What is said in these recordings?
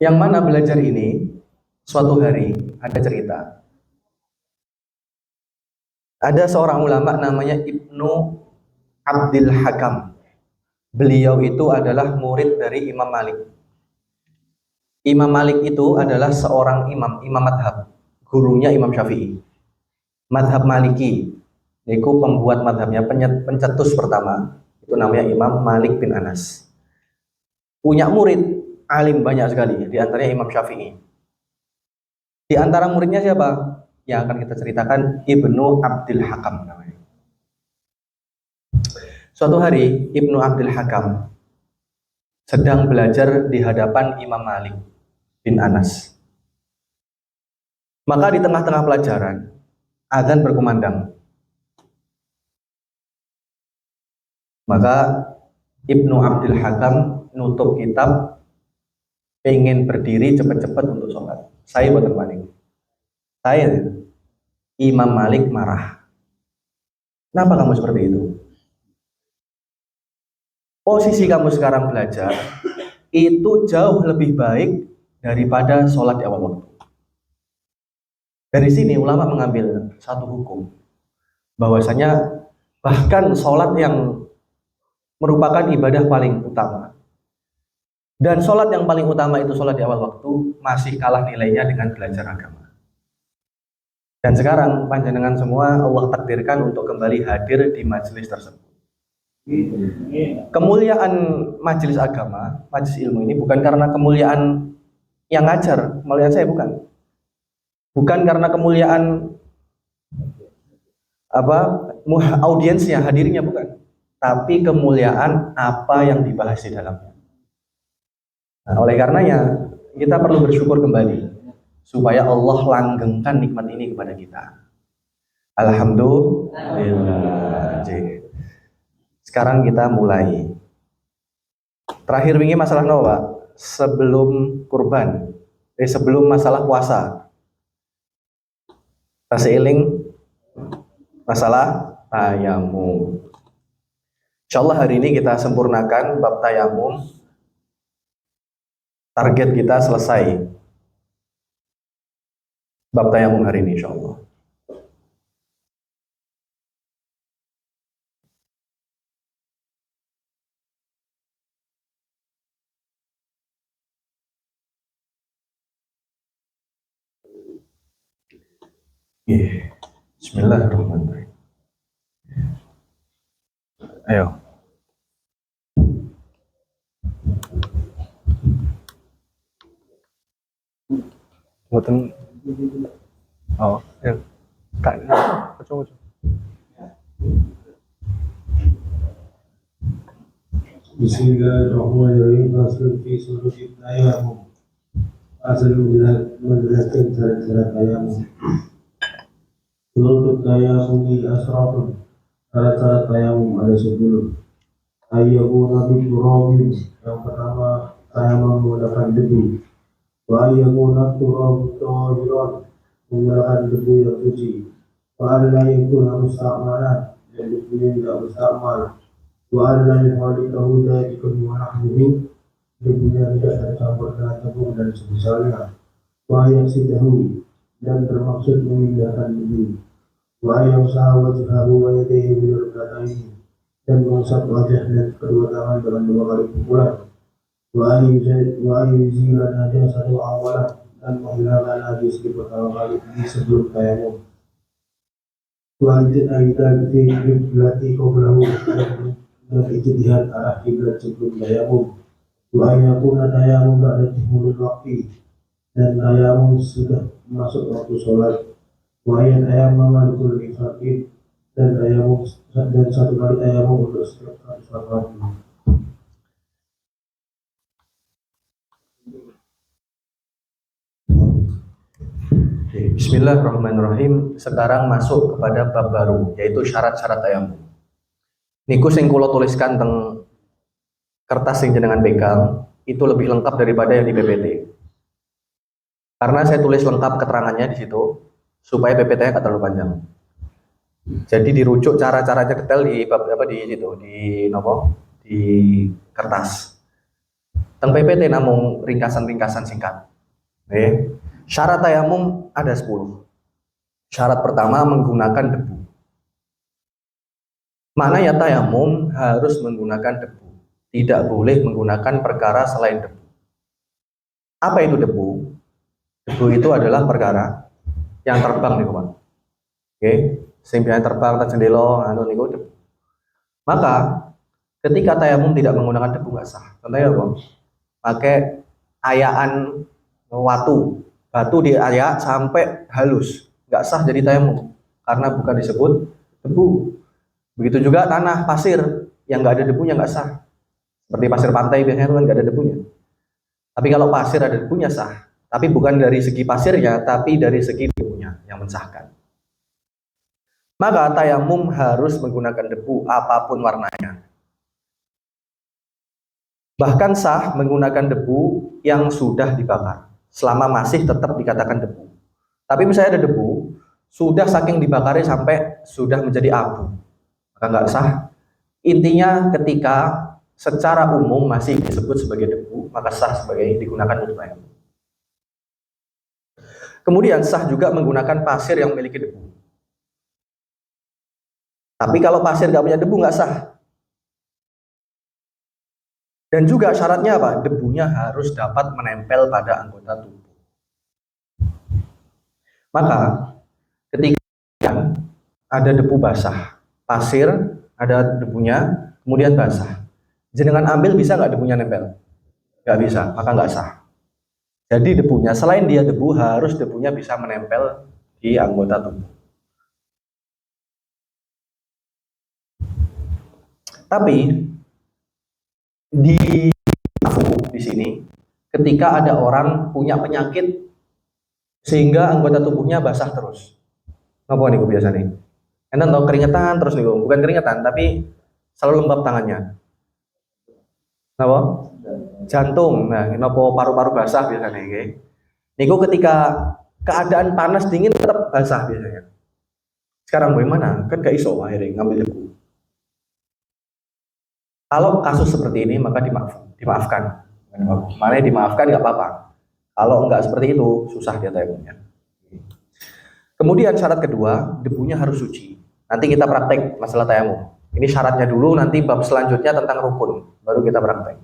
Yang mana belajar ini suatu hari ada cerita. Ada seorang ulama namanya Ibnu Abdul Hakam. Beliau itu adalah murid dari Imam Malik. Imam Malik itu adalah seorang imam madhab. Gurunya Imam Syafi'i. Madhab Maliki. Yaitu pembuat madhabnya, pencetus pertama. Itu namanya Imam Malik bin Anas. Punya murid, alim banyak sekali. Di antaranya Imam Syafi'i. Di antara muridnya siapa? Yang akan kita ceritakan Ibnu Abdul Hakam namanya. Suatu hari Ibnu Abdul Hakam sedang belajar di hadapan Imam Malik bin Anas. Maka di tengah-tengah pelajaran azan berkumandang. Maka Ibnu Abdul Hakam nutup kitab, pengen berdiri cepat-cepat untuk sholat. Saya buatan paling. Saya Imam Malik marah. Kenapa kamu seperti itu? Posisi kamu sekarang belajar itu jauh lebih baik daripada sholat di awal waktu. Dari sini ulama mengambil satu hukum, bahwasanya bahkan sholat yang merupakan ibadah paling utama, dan sholat yang paling utama itu sholat di awal waktu, masih kalah nilainya dengan belajar agama. Dan sekarang panjenengan semua Allah takdirkan untuk kembali hadir di majelis tersebut. Kemuliaan majelis agama, majelis ilmu ini bukan karena kemuliaan yang ngajar, kemuliaan saya bukan. Bukan karena kemuliaan audiensnya, hadirnya bukan. Tapi kemuliaan apa yang dibahas di dalamnya. Nah, oleh karenanya kita perlu bersyukur kembali supaya Allah langgengkan nikmat ini kepada kita. Alhamdulillah. Sekarang kita mulai. Terakhir wingi masalah nawa sebelum kurban, sebelum masalah puasa. Taseiling masalah tayamum. Insyaallah hari ini kita sempurnakan bab tayamum. Target kita selesai bab tayamum hari ini insyaallah. Bismillahirrahmanirrahim. Ayo. Boten. Oh, ya. Kak, coba. Bismillahirrahmanirrahim. Asal fi sudut tayamum. Asal menjelaskan cara-cara tayamum. Sudut tayamum di asrafun. Cara-cara tayamum ada 10. Ayyamu nabi turabin. Yang pertama tayamum menggunakan debu. Wa ayyamu turab tahiran, menggunakan debu yang suci. Wa alla yakuna musta'malan, dan debu yang tidak musta'mal. Wa alla yuhadithahu dhaikun wa nahmuhu, debunya tidak tercampur dengan tepung dan semisalnya. Wa yaksidahu, dan bermaksud memindahkan debu. Wa yamsahu wajhahu wa yadayhi bil rukbataini, dan mengusap wajah dan kedua tangan dengan 2 kali pukulan. Wa yuzila najasatu awalan, dan menghilangkan najis di pertama kali di sebelum tayamum. Wa aidan fi qiblati qablahu, dan ijtihad arah kiblat sebelum tayamum. Wa yakuna tayamum ba'da timulul waqti, dan tayamum sudah masuk waktu sholat. Wa tayamum malikul ifaqid, dan tayamum dan satu kali tayamum untuk setiap sholat. Bismillahirrahmanirrahim. Sekarang masuk kepada bab baru, yaitu syarat-syarat tayamum. Niku sing kula tuliskan teng kertas sing jenengan pegang itu lebih lengkap daripada yang di PPT. Karena saya tulis lengkap keterangannya di situ supaya PPT-nya nggak terlalu panjang. Jadi dirujuk cara-caranya detail di bab apa di situ di kertas. Teng PPT namung ringkasan-ringkasan singkat. Syarat tayamum ada 10. Syarat pertama menggunakan debu. Maknanya tayamum harus menggunakan debu. Tidak boleh menggunakan perkara selain debu. Apa itu debu? Debu itu adalah perkara yang terbang nih kawan. Oke, sing biasa terbang tak jendela anu niku debu. Maka ketika tayamum tidak menggunakan debu nggak sah. Contohnya apa? Pakai ayaan batu diayak sampai halus, nggak sah jadi tayamum karena bukan disebut debu. Begitu juga tanah pasir yang nggak ada debunya nggak sah. Seperti pasir pantai biasanya itu kan nggak ada debunya. Tapi kalau pasir ada debunya sah. Tapi bukan dari segi pasirnya, tapi dari segi debunya yang mensahkan. Maka tayamum harus menggunakan debu apapun warnanya. Bahkan sah menggunakan debu yang sudah dibakar, selama masih tetap dikatakan debu. Tapi misalnya ada debu, sudah saking dibakarnya sampai sudah menjadi abu, maka nggak sah. Intinya ketika secara umum masih disebut sebagai debu, maka sah sebagai digunakan untuk tayamum. Kemudian sah juga menggunakan pasir yang memiliki debu. Tapi kalau pasir nggak punya debu nggak sah. Dan juga syaratnya apa? Debunya harus dapat menempel pada anggota tubuh. Maka ketika ada debu basah, pasir ada debunya, kemudian basah, jenengan ambil bisa nggak debunya nempel? Nggak bisa, maka nggak sah. Jadi debunya, selain dia debu, harus debunya bisa menempel di anggota tubuh. Tapi di sini, ketika ada orang punya penyakit sehingga anggota tubuhnya basah terus, apa nih biasa nih? Enten tau keringetan terus nih, bukan keringetan, tapi selalu lembab tangannya. Apa? Jantung. Nah, nopo paru-paru basah biasanya nih. Niku ketika keadaan panas dingin tetap basah biasanya. Sekarang bagaimana? Kan gak iso akhirnya ngambil debu. Kalau kasus seperti ini maka dimaafkan. Mana dimaafkan nggak apa-apa. Kalau nggak seperti itu susah dia tayamumnya. Kemudian syarat kedua, debunya harus suci. Nanti kita praktek masalah tayamum. Ini syaratnya dulu, nanti bab selanjutnya tentang rukun, baru kita praktek.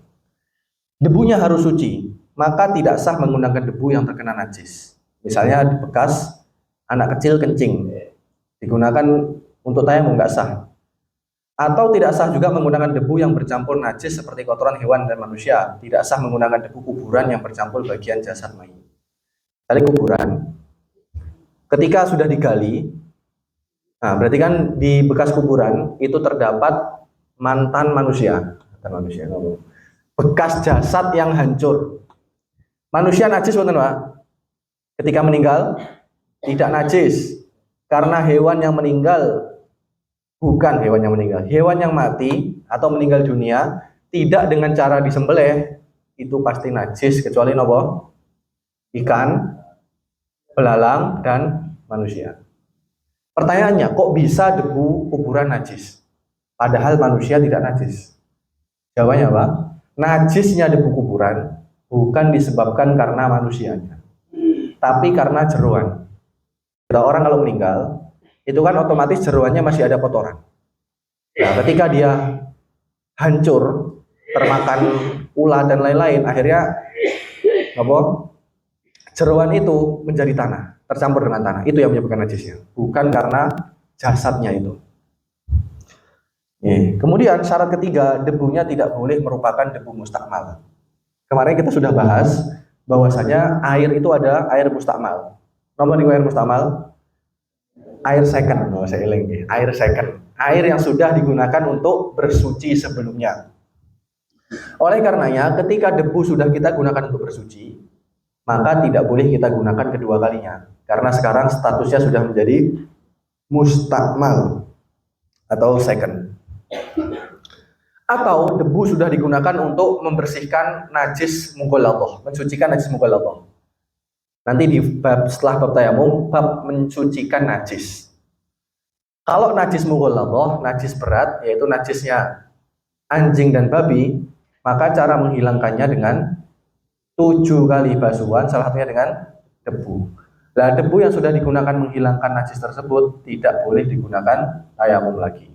Debunya harus suci, maka tidak sah menggunakan debu yang terkena najis. Misalnya bekas anak kecil kencing, digunakan untuk tayamum nggak sah. Atau tidak sah juga menggunakan debu yang bercampur najis seperti kotoran hewan dan manusia. Tidak sah menggunakan debu kuburan yang bercampur bagian jasad mayit. Kali kuburan, ketika sudah digali, nah berarti kan di bekas kuburan itu terdapat mantan manusia, bekas jasad yang hancur. Manusia najis betul Pak? Ketika meninggal tidak najis karena hewan yang meninggal bukan hewan yang meninggal, hewan yang mati atau meninggal dunia tidak dengan cara disembelih itu pasti najis kecuali nopo? Ikan, belalang dan manusia. Pertanyaannya, kok bisa debu kuburan najis? Padahal manusia tidak najis. Jawabannya apa? Najisnya debu kuburan bukan disebabkan karena manusianya, tapi karena jeroan. Kalau orang kalau meninggal itu kan otomatis jeroannya masih ada kotoran. Nah, ketika dia hancur, termakan ulah dan lain-lain, akhirnya apa? Jeroan itu menjadi tanah, tercampur dengan tanah. Itu yang menyebabkan najisnya, bukan karena jasadnya itu. Kemudian syarat ketiga, debunya tidak boleh merupakan debu mustakmal. Kemarin kita sudah bahas bahwasanya air itu ada air mustakmal. Nomor air mustakmal? Air second, air second, air yang sudah digunakan untuk bersuci sebelumnya. Oleh karenanya, ketika debu sudah kita gunakan untuk bersuci, maka tidak boleh kita gunakan kedua kalinya, karena sekarang statusnya sudah menjadi mustakmal atau second. Atau debu sudah digunakan untuk membersihkan najis mughalladhah, mensucikan najis mughalladhah. Nanti di bab setelah bab tayamum, bab mensucikan najis. Kalau najis mughalladhah, najis berat, yaitu najisnya anjing dan babi, Maka cara menghilangkannya dengan 7 kali basuhan, salah satunya dengan debu. Nah, debu yang sudah digunakan menghilangkan najis tersebut tidak boleh digunakan tayamum lagi.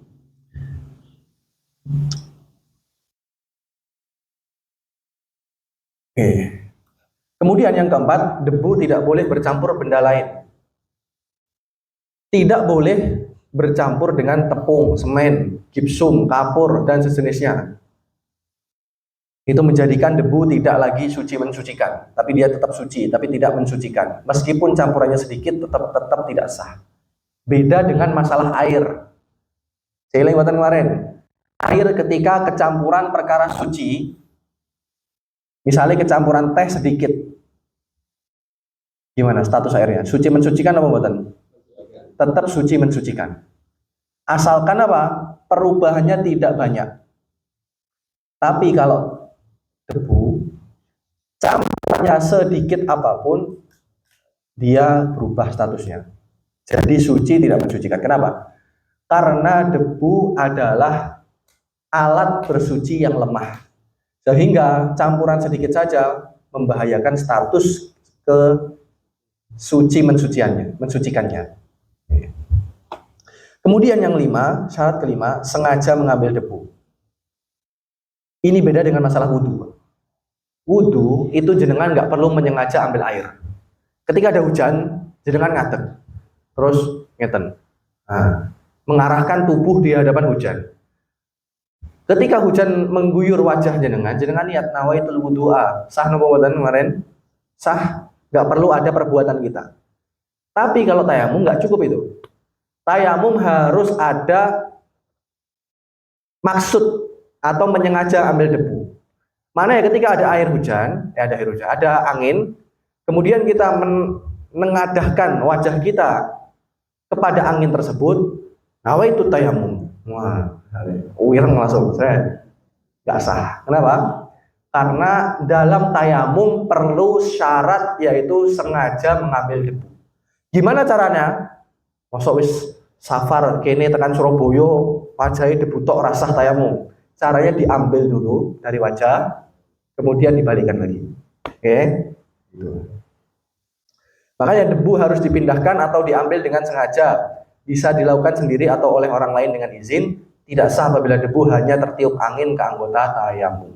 Oke. Kemudian yang keempat, debu tidak boleh bercampur benda lain. Tidak boleh bercampur dengan tepung, semen, gipsum, kapur, dan sejenisnya. Itu menjadikan debu tidak lagi suci mensucikan, tapi dia tetap suci, tapi tidak mensucikan. Meskipun campurannya sedikit, tetap tidak sah. Beda dengan masalah air. Saya ulangi kemarin, air ketika kecampuran perkara suci, misalnya kecampuran teh sedikit, gimana status airnya? Suci mensucikan apa buatan? Tetap suci mensucikan. Asalkan apa? Perubahannya tidak banyak. Tapi kalau debu, campurannya sedikit apapun, dia berubah statusnya. Jadi suci tidak mensucikan. Kenapa? Karena debu adalah alat bersuci yang lemah. Sehingga campuran sedikit saja membahayakan status ke suci mensucikannya. Kemudian yang lima, syarat kelima, sengaja mengambil debu. Ini beda dengan masalah wudhu. Wudhu itu jenengan nggak perlu menyengaja ambil air. Ketika ada hujan, jenengan ngadeg, terus ngeten, mengarahkan tubuh di hadapan hujan. Ketika hujan mengguyur wajah jenengan, jenengan niat nawaitul wudhu'a, sah nopo boten kemarin? Sah, nggak perlu ada perbuatan kita. Tapi kalau tayamum nggak cukup itu. Tayamum harus ada maksud atau menyengaja ambil debu. Mana ya ketika ada air hujan, ada angin, kemudian kita menengadahkan wajah kita kepada angin tersebut, nawaitu tayamum. Wah, wireng langsung, saya nggak sah. Kenapa? Karena dalam tayamum perlu syarat yaitu sengaja mengambil debu. Gimana caranya? Mosok wis safar kene tekan Surabaya, wajahnya debu tok rasah tayamum. Caranya diambil dulu dari wajah, kemudian dibalikan lagi. Oke? Makanya debu harus dipindahkan atau diambil dengan sengaja. Bisa dilakukan sendiri atau oleh orang lain dengan izin. Tidak sah apabila debu hanya tertiup angin ke anggota tayamum.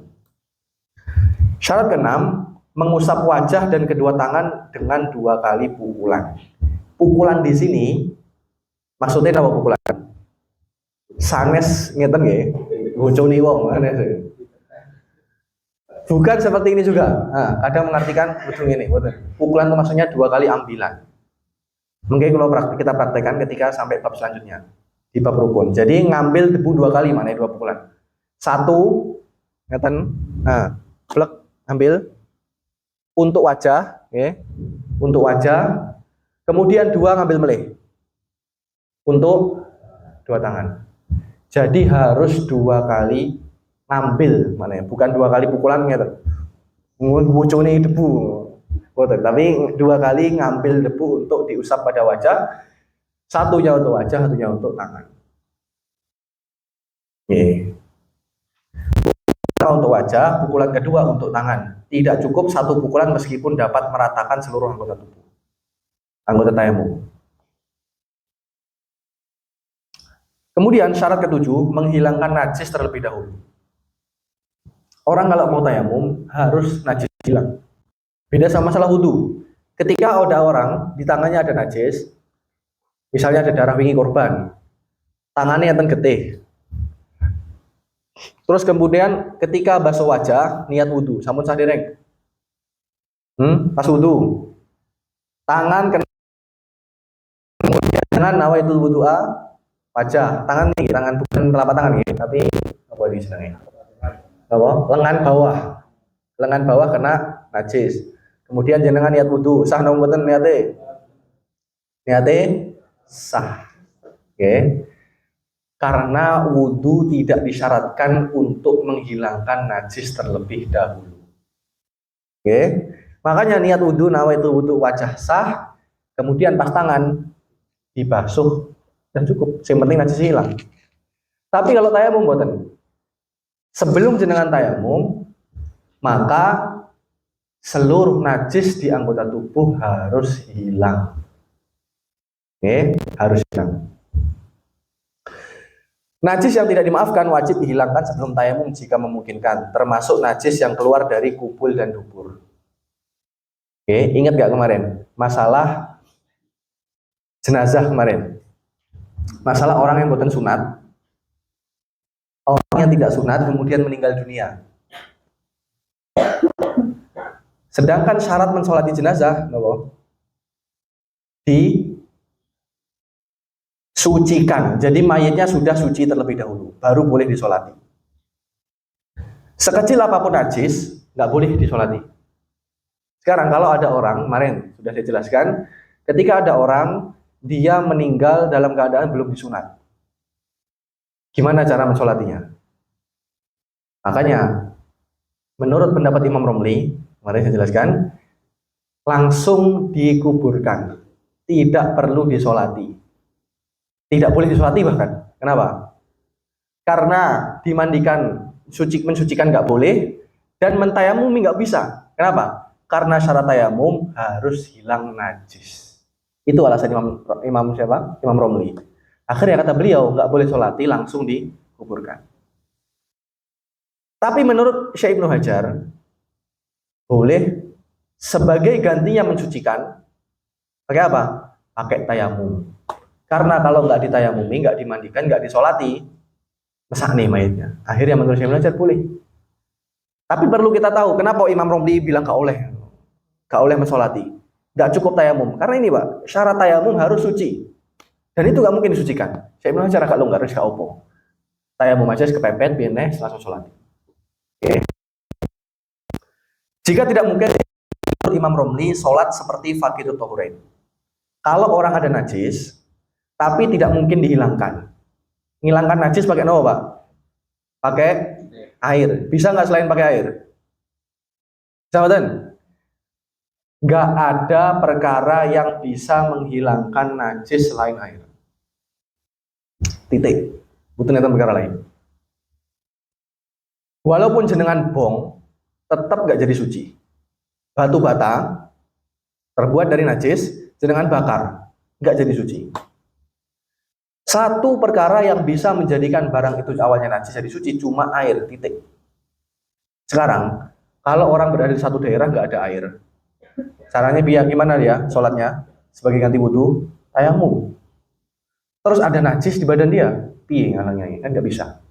Syarat keenam, mengusap wajah dan kedua tangan dengan 2 kali pukulan. Pukulan di sini maksudnya apa pukulan? Sanes ngeten nggih, boconi wong. Bukan seperti ini juga. Nah, kadang mengartikan ujung ini. Pukulan itu maksudnya 2 kali ambilan. Mungkin kalau kita praktekkan ketika sampai bab selanjutnya di bab rukun. Jadi ngambil debu 2 kali, mana 2 pukulan. 1, ngeten, plek, ambil untuk wajah, untuk wajah. Kemudian 2 ngambil melih untuk 2 tangan. Jadi harus 2 kali ngambil, mana ya? Bukan 2 kali pukulan gitu. Bocone debu. Tapi 2 kali ngambil debu untuk diusap pada wajah. Satunya untuk wajah, satunya untuk tangan. Untuk wajah, pukulan kedua untuk tangan. Tidak cukup 1 pukulan meskipun dapat meratakan seluruh anggota tubuh. Anggota tayamum. Kemudian syarat ketujuh, menghilangkan najis terlebih dahulu. Orang kalau mau tayamum harus najis hilang. Beda sama masalah wudhu. Ketika ada orang di tangannya ada najis, misalnya ada darah wingi korban, tangannya yang getih. Terus kemudian ketika basuh wajah, niat wudhu, sampun sadereng. Pas wudhu, tangan kena, kemudian tangan nawaitul wudhu'a, wajah, tangan nih, tangan bukan telapak tangan nih, tapi apa di sini? Apa? Lengan bawah kena najis. Kemudian jenengan niat wudhu, sah napa mboten niate? Niate sah. Oke. Karena wudhu tidak disyaratkan untuk menghilangkan najis terlebih dahulu. Oke. Makanya niat wudhu, nawaitul wudhu wajah sah, kemudian pas tangan dibasuh dan cukup. Yang penting najis hilang. Tapi kalau tayamum mboten. Sebelum jenengan tayamum, maka seluruh najis di anggota tubuh harus hilang. Oke, harus hilang. Najis yang tidak dimaafkan wajib dihilangkan sebelum tayamum jika memungkinkan, termasuk najis yang keluar dari kubul dan dubur. Oke, ingat gak kemarin masalah jenazah kemarin? Masalah orang yang boten sunat, orang yang tidak sunat kemudian meninggal dunia. Sedangkan syarat mensolati jenazah, disucikan. Jadi mayatnya sudah suci terlebih dahulu, baru boleh disolati. Sekecil apapun najis, nggak boleh disolati. Sekarang kalau ada orang, kemarin sudah saya jelaskan, ketika ada orang, dia meninggal dalam keadaan belum disunat. Gimana cara mensolatinya? Makanya, menurut pendapat Imam Romli, kemarin saya jelaskan, langsung dikuburkan. Tidak perlu disolati. Tidak boleh disolati bahkan. Kenapa? Karena dimandikan, mensucikan nggak boleh, dan mentayamumi nggak bisa. Kenapa? Karena syarat tayamum harus hilang najis. Itu alasan Imam siapa? Imam Romli. Akhirnya kata beliau nggak boleh solati, langsung dikuburkan. Tapi menurut Syekh Ibnu Hajar boleh sebagai gantinya mensucikan. Pakai apa? Pakai tayamum. Karena kalau nggak ditayamumi, nggak dimandikan, nggak disolati, mesak nih mayatnya. Akhirnya menurut Syekh Ibnu Hajar boleh. Tapi perlu kita tahu kenapa Imam Romli bilang nggak oleh mensolati, nggak cukup tayamum. Karena ini Pak, syarat tayamum harus suci, dan itu nggak mungkin disucikan. Saya bilang cara agak longgar, harus opo. Tayamum aja kepepet, biar langsung solati. Oke. Jika tidak mungkin, Imam Romli sholat seperti Faqidut Tahurain. Kalau orang ada najis, tapi tidak mungkin dihilangkan. Menghilangkan najis pakai apa Pak? Pakai air. Bisa nggak selain pakai air? Sahabat, nggak ada perkara yang bisa menghilangkan najis selain air. Titik. Butuh perkara lain. Walaupun jenengan bong, tetap nggak jadi suci. Batu bata terbuat dari najis, jenengan bakar, nggak jadi suci. Satu perkara yang bisa menjadikan barang itu awalnya najis jadi suci cuma air. Titik. Sekarang, kalau orang berada di satu daerah nggak ada air, caranya biar gimana dia sholatnya sebagai ganti wudhu? Tayamum. Terus ada najis di badan dia, piye ngalangnya? Kan nggak bisa.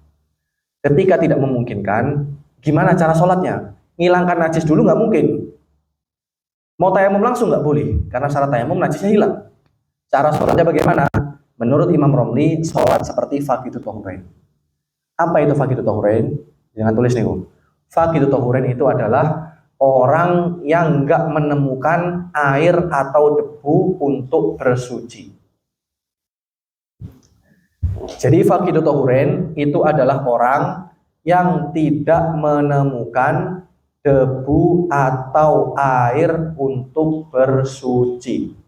Ketika tidak memungkinkan, gimana cara sholatnya? Ngilangkan najis dulu nggak mungkin. Mau tayamum langsung nggak boleh, karena syarat tayamum najisnya hilang. Cara sholatnya bagaimana? Menurut Imam Romli, sholat seperti Faqidut Tahurain. Apa itu Faqidut Tahurain? Jangan tulis nih, Faqidut Tahurain itu adalah orang yang nggak menemukan air atau debu untuk bersuci. Jadi Faqidut Tahurain itu adalah orang yang tidak menemukan debu atau air untuk bersuci.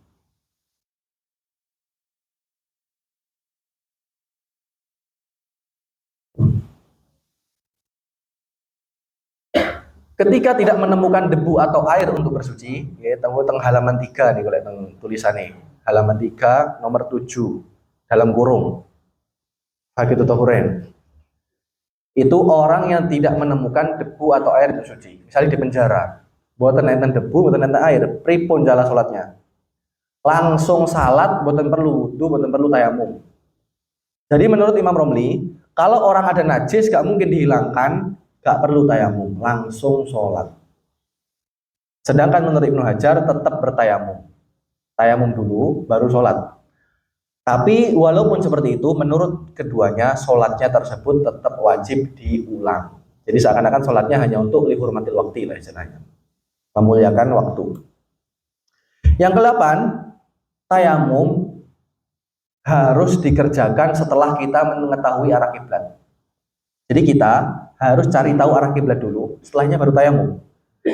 Ketika tidak menemukan debu atau air untuk bersuci, ya tengok halaman 3 nih kalau teng tulisannya. Halaman 3 nomor 7 dalam kurung. Faqidut Tahurain. Itu orang yang tidak menemukan debu atau air untuk suci. Misalnya di penjara, buatan enten debu, buatan enten air, pripun jala sholatnya. Langsung salat, buatan perlu wudu, buatan perlu tayamum. Jadi menurut Imam Romli, kalau orang ada najis gak mungkin dihilangkan, gak perlu tayamum, langsung sholat. Sedangkan menurut Ibnu Hajar tetap bertayamum. Tayamum dulu, baru sholat. Tapi walaupun seperti itu, menurut keduanya sholatnya tersebut tetap wajib diulang. Jadi seakan-akan sholatnya hanya untuk lihurmatil waktu lah istilahnya, memuliakan waktu. Yang ke-8, tayamum harus dikerjakan setelah kita mengetahui arah kiblat. Jadi kita harus cari tahu arah kiblat dulu, setelahnya baru tayamum.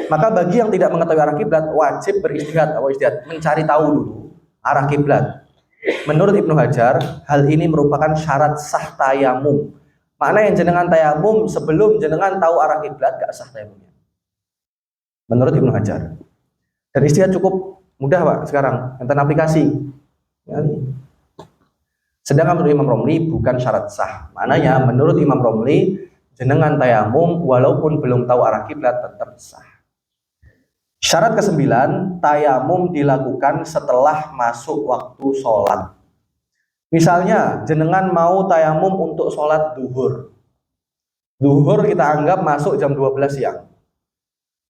Maka bagi yang tidak mengetahui arah kiblat wajib beristihad atau istihad, mencari tahu dulu arah kiblat. Menurut Ibnu Hajar, hal ini merupakan syarat sah tayamum. Mana yang jenengan tayamum sebelum jenengan tahu arah kiblat gak sah tayamumnya. menurut Ibnu Hajar. Dan istihad cukup mudah Pak sekarang, enten aplikasi. Ya, sedangkan menurut Imam Romli bukan syarat sah. Maknanya menurut Imam Romli jenengan tayamum walaupun belum tahu arah kiblat tetap sah. Syarat ke-9, tayamum dilakukan setelah masuk waktu sholat. Misalnya jenengan mau tayamum untuk sholat duhur. Duhur kita anggap masuk jam 12 siang.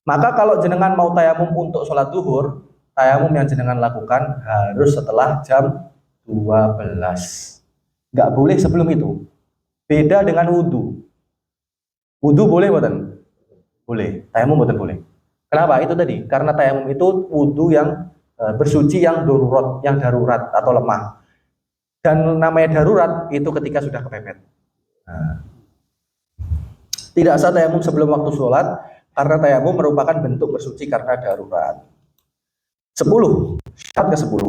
Maka kalau jenengan mau tayamum untuk sholat duhur, tayamum yang jenengan lakukan harus setelah jam 12. Nggak boleh sebelum itu. Beda dengan wudhu. Wudhu boleh buatan? Boleh. Tayamum buatan boleh. Kenapa? Itu tadi. Karena tayamum itu wudhu yang bersuci yang darurat atau lemah. Dan namanya darurat itu ketika sudah kepepet. Nah, tidak sah tayamum sebelum waktu sholat karena tayamum merupakan bentuk bersuci karena darurat. 10. Syarat ke-10.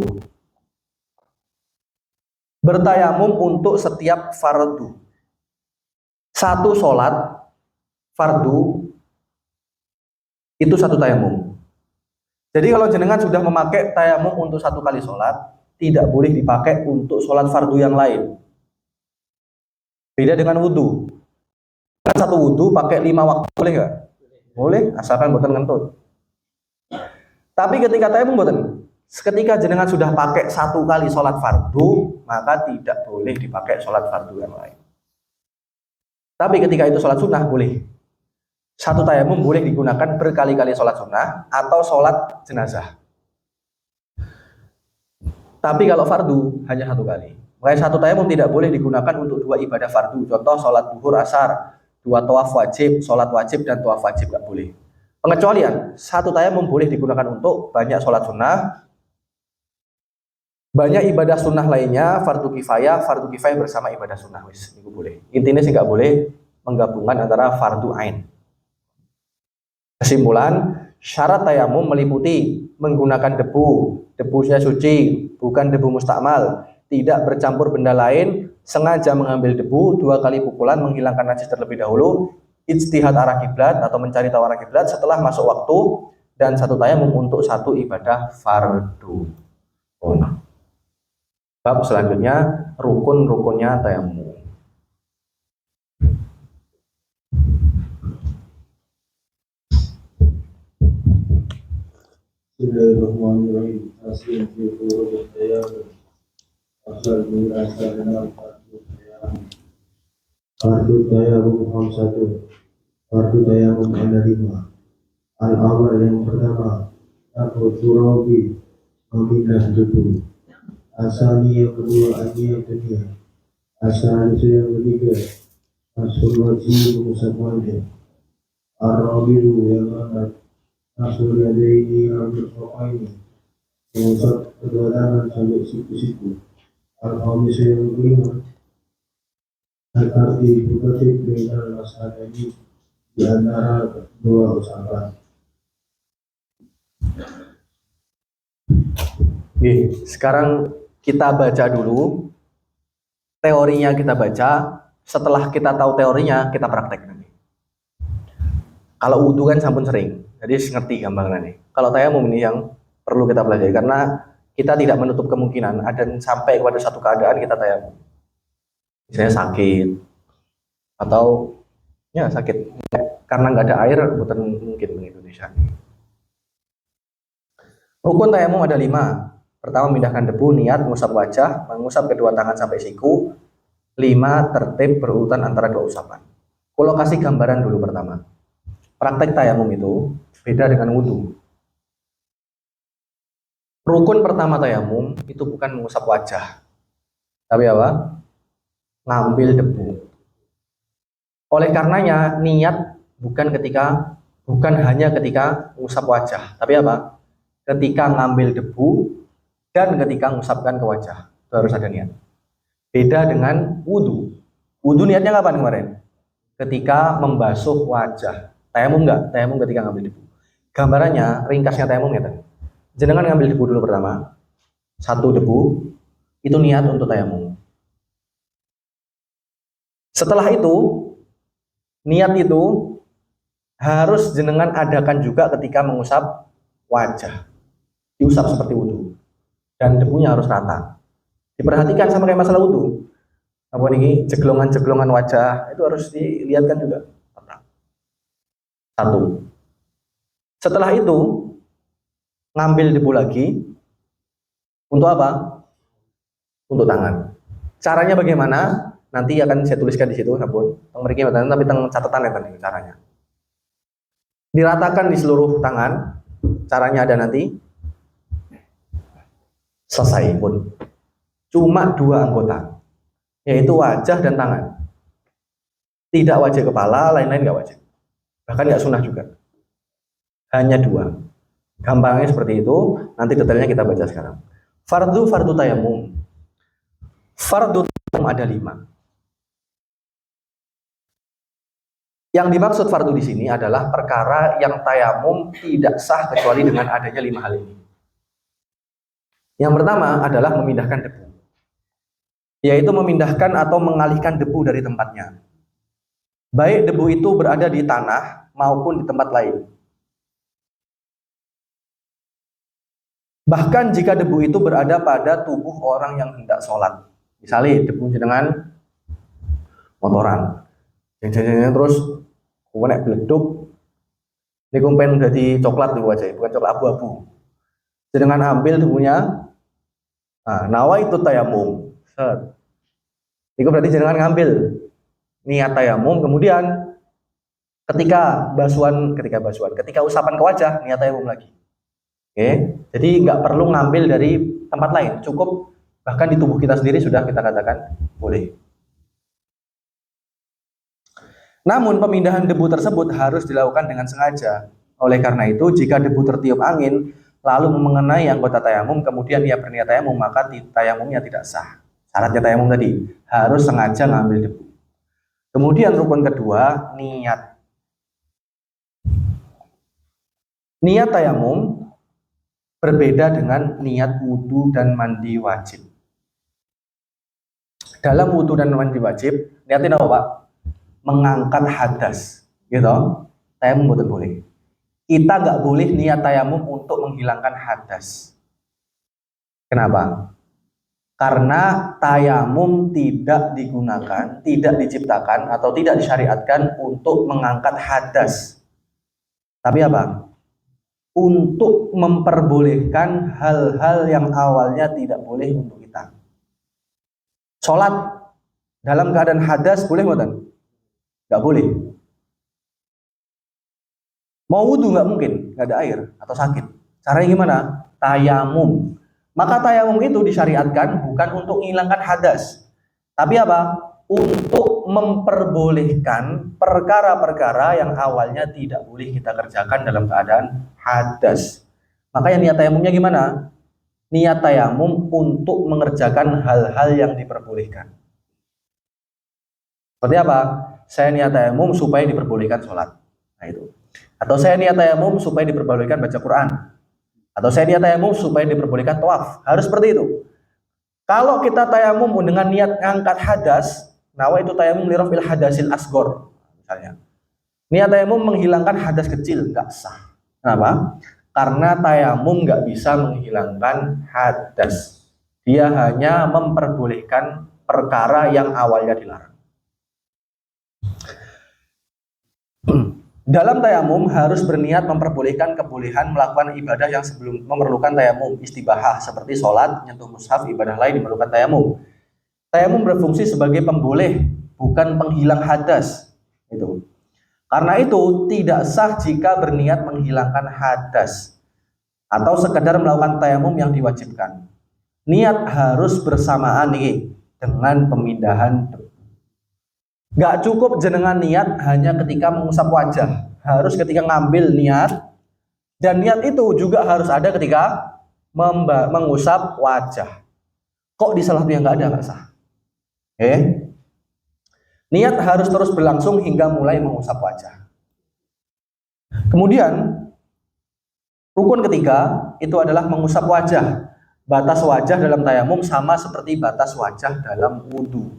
Bertayamum untuk setiap fardu. Satu sholat fardu itu satu tayamum. Jadi kalau jenengan sudah memakai tayamum untuk satu kali sholat, tidak boleh dipakai untuk sholat fardu yang lain. Beda dengan wudhu. Satu wudhu pakai 5 waktu boleh nggak? Boleh, asalkan boten ngentut. Tapi ketika tayamum boten, ketika jenengan sudah pakai satu kali sholat fardu, maka tidak boleh dipakai sholat fardu yang lain. Tapi ketika itu sholat sunnah boleh. Satu tayamum boleh digunakan berkali-kali sholat sunnah atau sholat jenazah. Tapi kalau fardu hanya satu kali. Makanya satu tayamum tidak boleh digunakan untuk 2 ibadah fardu. Contoh sholat duhur asar, 2 tawaf wajib, sholat wajib dan tawaf wajib nggak boleh. Pengecualian, satu tayamum boleh digunakan untuk banyak sholat sunnah, banyak ibadah sunnah lainnya, fardu kifayah bersama ibadah sunnah, wis, itu boleh. Intinya sih nggak boleh menggabungkan antara fardu ain. Kesimpulan, syarat tayamum meliputi menggunakan debunya suci, bukan debu mustakmal, tidak bercampur benda lain, sengaja mengambil debu, 2 kali pukulan menghilangkan najis terlebih dahulu, ijtihad arah kiblat atau mencari tahu arah kiblat setelah masuk waktu, dan satu tayamum untuk satu ibadah fardu. Bab selanjutnya rukun-rukunnya tayamum. Bismillahirrahmanirrahim. Asal fitur tayamum. Asal asal fardu tayamum khamsatun. Fardu tayamum ada 5. Al-awwal yang pertama, aku turabi memindah debu. Asani yang kedua, ani yang ketiga. Asal yang ketiga, asul wajib mengusap wajah. Ar-rabiu yang keempat, asul yadaini al-murfaqaini mengusap kedua tangan sampai siku-siku. Al-khamis yang kelima, al-arti bukatib dengan masalahnya di antara 2 usapan. Oke, sekarang kita baca dulu teorinya, kita baca. Setelah kita tahu teorinya, kita praktek nanti. Kalau wudhu kan sampun sering, jadi ngerti gampang nih. Kalau tayamum ini yang perlu kita pelajari, karena kita tidak menutup kemungkinan ada sampai kepada satu keadaan kita tayamum. Misalnya sakit, atau ya sakit karena nggak ada air, bukan mungkin di Indonesia. Rukun tayamum ada 5. Pertama, memindahkan debu, niat, mengusap wajah, mengusap kedua tangan sampai siku. 5, tertib berurutan antara 2 usapan. Kalau kasih gambaran dulu pertama. Praktek tayamum itu beda dengan wudhu. Rukun pertama tayamum itu bukan mengusap wajah, tapi apa? Ngambil debu. Oleh karenanya niat bukan hanya ketika mengusap wajah, tapi apa? Ketika ngambil debu dan ketika mengusapkan ke wajah, itu harus ada niat. Beda dengan wudhu. Wudhu niatnya kapan kemarin? Ketika membasuh wajah. Tayamum enggak? Tayamum ketika ngambil debu. Gambarannya, ringkasnya tayamum ya tadi. Jenengan ngambil debu dulu pertama. 1 debu, itu niat untuk tayamum. Setelah itu, niat itu harus jenengan adakan juga ketika mengusap wajah. Diusap seperti wudhu. Dan debunya harus rata. Diperhatikan sama kayak masalah wudhu. Apa ini jeglongan-jeglongan wajah itu harus dilihatkan juga. Satu. Setelah itu ngambil debu lagi untuk apa? Untuk tangan. Caranya bagaimana? Nanti akan saya tuliskan di situ, sabun. Tapi tentang catatan ya tadi caranya. Diratakan di seluruh tangan. Caranya ada nanti. Selesai pun. Cuma 2 anggota, yaitu wajah dan tangan. Tidak wajah kepala, lain-lain nggak wajib. Bahkan nggak sunnah juga. Hanya 2. Gampangnya seperti itu. Nanti detailnya kita baca sekarang. Fardu tayamum. Fardu tayamum ada 5. Yang dimaksud fardu di sini adalah perkara yang tayamum tidak sah kecuali dengan adanya 5 hal ini. Yang pertama adalah memindahkan debu, yaitu memindahkan atau mengalihkan debu dari tempatnya. Baik debu itu berada di tanah maupun di tempat lain. Bahkan jika debu itu berada pada tubuh orang yang hendak sholat. Misalnya debu dengan motoran, terus naik beleduk, ini kumpen jadi coklat tuh aja, bukan coklat abu-abu. Dengan ambil debunya, nawa itu tayamum. Itu berarti jangan ngambil niat tayamum, kemudian ketika usapan ke wajah niat tayamum lagi. Oke, jadi nggak perlu ngambil dari tempat lain, cukup bahkan di tubuh kita sendiri sudah kita katakan boleh. Namun pemindahan debu tersebut harus dilakukan dengan sengaja. Oleh karena itu, jika debu tertiup angin lalu mengenai anggota tayamum, kemudian ia berniat tayamum, maka tayamumnya tidak sah. Syaratnya tayamum tadi harus sengaja ngambil debu. Kemudian rukun kedua, niat. Niat tayamum berbeda dengan niat wudhu dan mandi wajib. Dalam wudhu dan mandi wajib, niatin apa Pak? Mengangkat hadas, gitu. Tayamum betul boleh. Kita nggak boleh niat tayamum untuk menghilangkan hadas. Kenapa? Karena tayamum tidak digunakan, tidak diciptakan atau tidak disyariatkan untuk mengangkat hadas. Tapi apa? Untuk memperbolehkan hal-hal yang awalnya tidak boleh untuk kita. Sholat dalam keadaan hadas boleh nggak? Nggak boleh. Mau wudhu nggak mungkin, nggak ada air atau sakit. Caranya gimana? Tayamum. Maka tayamum itu disyariatkan bukan untuk menghilangkan hadas, tapi apa? Untuk memperbolehkan perkara-perkara yang awalnya tidak boleh kita kerjakan dalam keadaan hadas. Makanya niat tayamumnya gimana? Niat tayamum untuk mengerjakan hal-hal yang diperbolehkan. Seperti apa? Saya niat tayamum supaya diperbolehkan sholat. Nah itu. Atau saya niat tayamum supaya diperbolehkan baca Quran. Atau saya niat tayamum supaya diperbolehkan tawaf. Harus seperti itu. Kalau kita tayamum dengan niat ngangkat hadas, nawa itu tayamum lirafil hadasil asgor. Misalnya. Niat tayamum menghilangkan hadas kecil, nggak sah. Kenapa? Karena tayamum nggak bisa menghilangkan hadas. Dia hanya memperbolehkan perkara yang awalnya dilarang. Dalam tayamum harus berniat memperbolehkan kebolehan melakukan ibadah yang sebelum memerlukan tayamum, istibahah seperti sholat, nyentuh mushaf, ibadah lain diperlukan tayamum. Tayamum berfungsi sebagai pemboleh, bukan penghilang hadas. Itu. Karena itu tidak sah jika berniat menghilangkan hadas atau sekedar melakukan tayamum yang diwajibkan. Niat harus bersamaan nih dengan pemindahan debu. Gak cukup jenengan niat hanya ketika mengusap wajah, harus ketika ngambil niat, dan niat itu juga harus ada ketika mengusap wajah. Kok di salah satu yang nggak ada, nggak sah. Niat harus terus berlangsung hingga mulai mengusap wajah. Kemudian rukun ketiga itu adalah mengusap wajah. Batas wajah dalam tayamum sama seperti batas wajah dalam wudhu.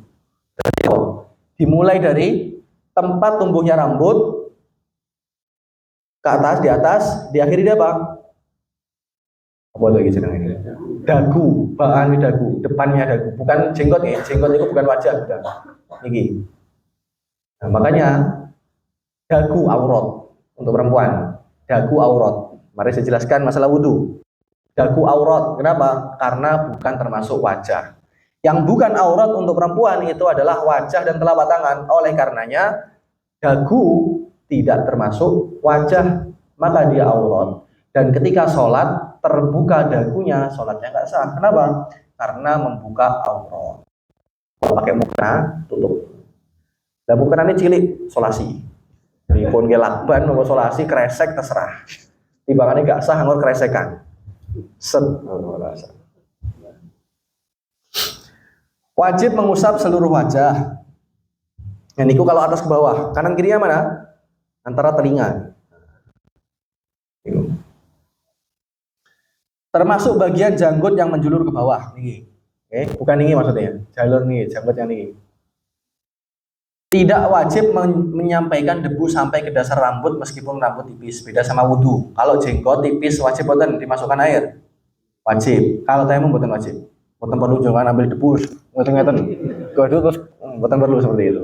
Dimulai dari tempat tumbuhnya rambut ke atas, diakhiri dia apa? Apa lagi jenenge? Dagu, bahan dagu, depannya dagu, bukan jenggot ya. Jenggot itu bukan wajah, bukan. Ini. Nah, makanya dagu aurat untuk perempuan. Dagu aurat. Mari saya jelaskan masalah wudhu. Dagu aurat. Kenapa? Karena bukan termasuk wajah. Yang bukan aurat untuk perempuan itu adalah wajah dan telapak tangan. Oleh karenanya dagu tidak termasuk wajah, maka dia aurat. Dan ketika sholat terbuka dagunya, sholatnya nggak sah. Kenapa? Karena membuka aurat. Kalau pakai mukena tutup. Dan mukena ini cilik, solasi. Jadi pun gelakban mau solasi kresek terserah. Timbangannya nggak sah, ngor kresekan. Set. Wajib mengusap seluruh wajah. Yang itu kalau atas ke bawah, kanan kirinya mana? Antara telinga. Termasuk bagian janggut yang menjulur ke bawah. Nih. Bukan ini maksudnya. Jalur nih, janggut yang ini. Tidak wajib menyampaikan debu sampai ke dasar rambut meskipun rambut tipis. Beda sama wudhu. Kalau jenggot tipis wajib boten dimasukkan air. Wajib. Kalau tayamum boten wajib. Boten perlu jangan ambil debu. Ngeten-ngeten. Kudu terus boten perlu seperti itu.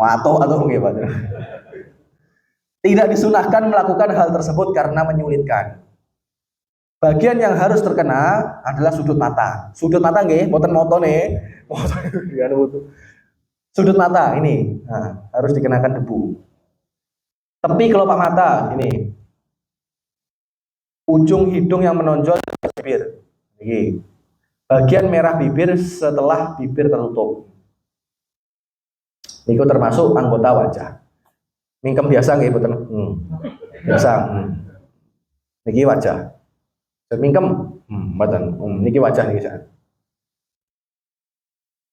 Atau nggih, Pak. Tidak disunahkan melakukan hal tersebut karena menyulitkan. Bagian yang harus terkena adalah sudut mata. Sudut mata nggih, boten motone. Sudut mata ini harus dikenakan debu. Tepi kelopak mata ini. Ujung hidung yang menonjol dari bibir. Ini. Bagian merah bibir setelah bibir tertutup. Ini termasuk anggota wajah. Mingkem biasa nggih boten? Biasa. Niki wajah. Mingkem mboten. Niki wajah niki.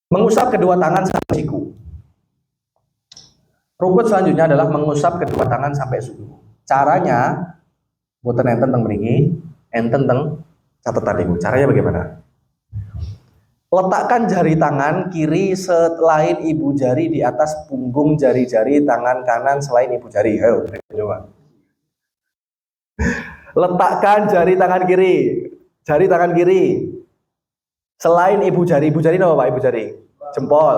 Mengusap kedua tangan sampai siku. Rukun selanjutnya adalah mengusap kedua tangan sampai siku. Caranya boten enten teng mriki, enten teng catatan niku. Caranya bagaimana? Letakkan jari tangan kiri selain ibu jari di atas punggung jari-jari tangan kanan selain ibu jari. Ayo, coba. Letakkan jari tangan kiri selain ibu jari. Ibu jari apa Pak? Ibu jari. Jempol.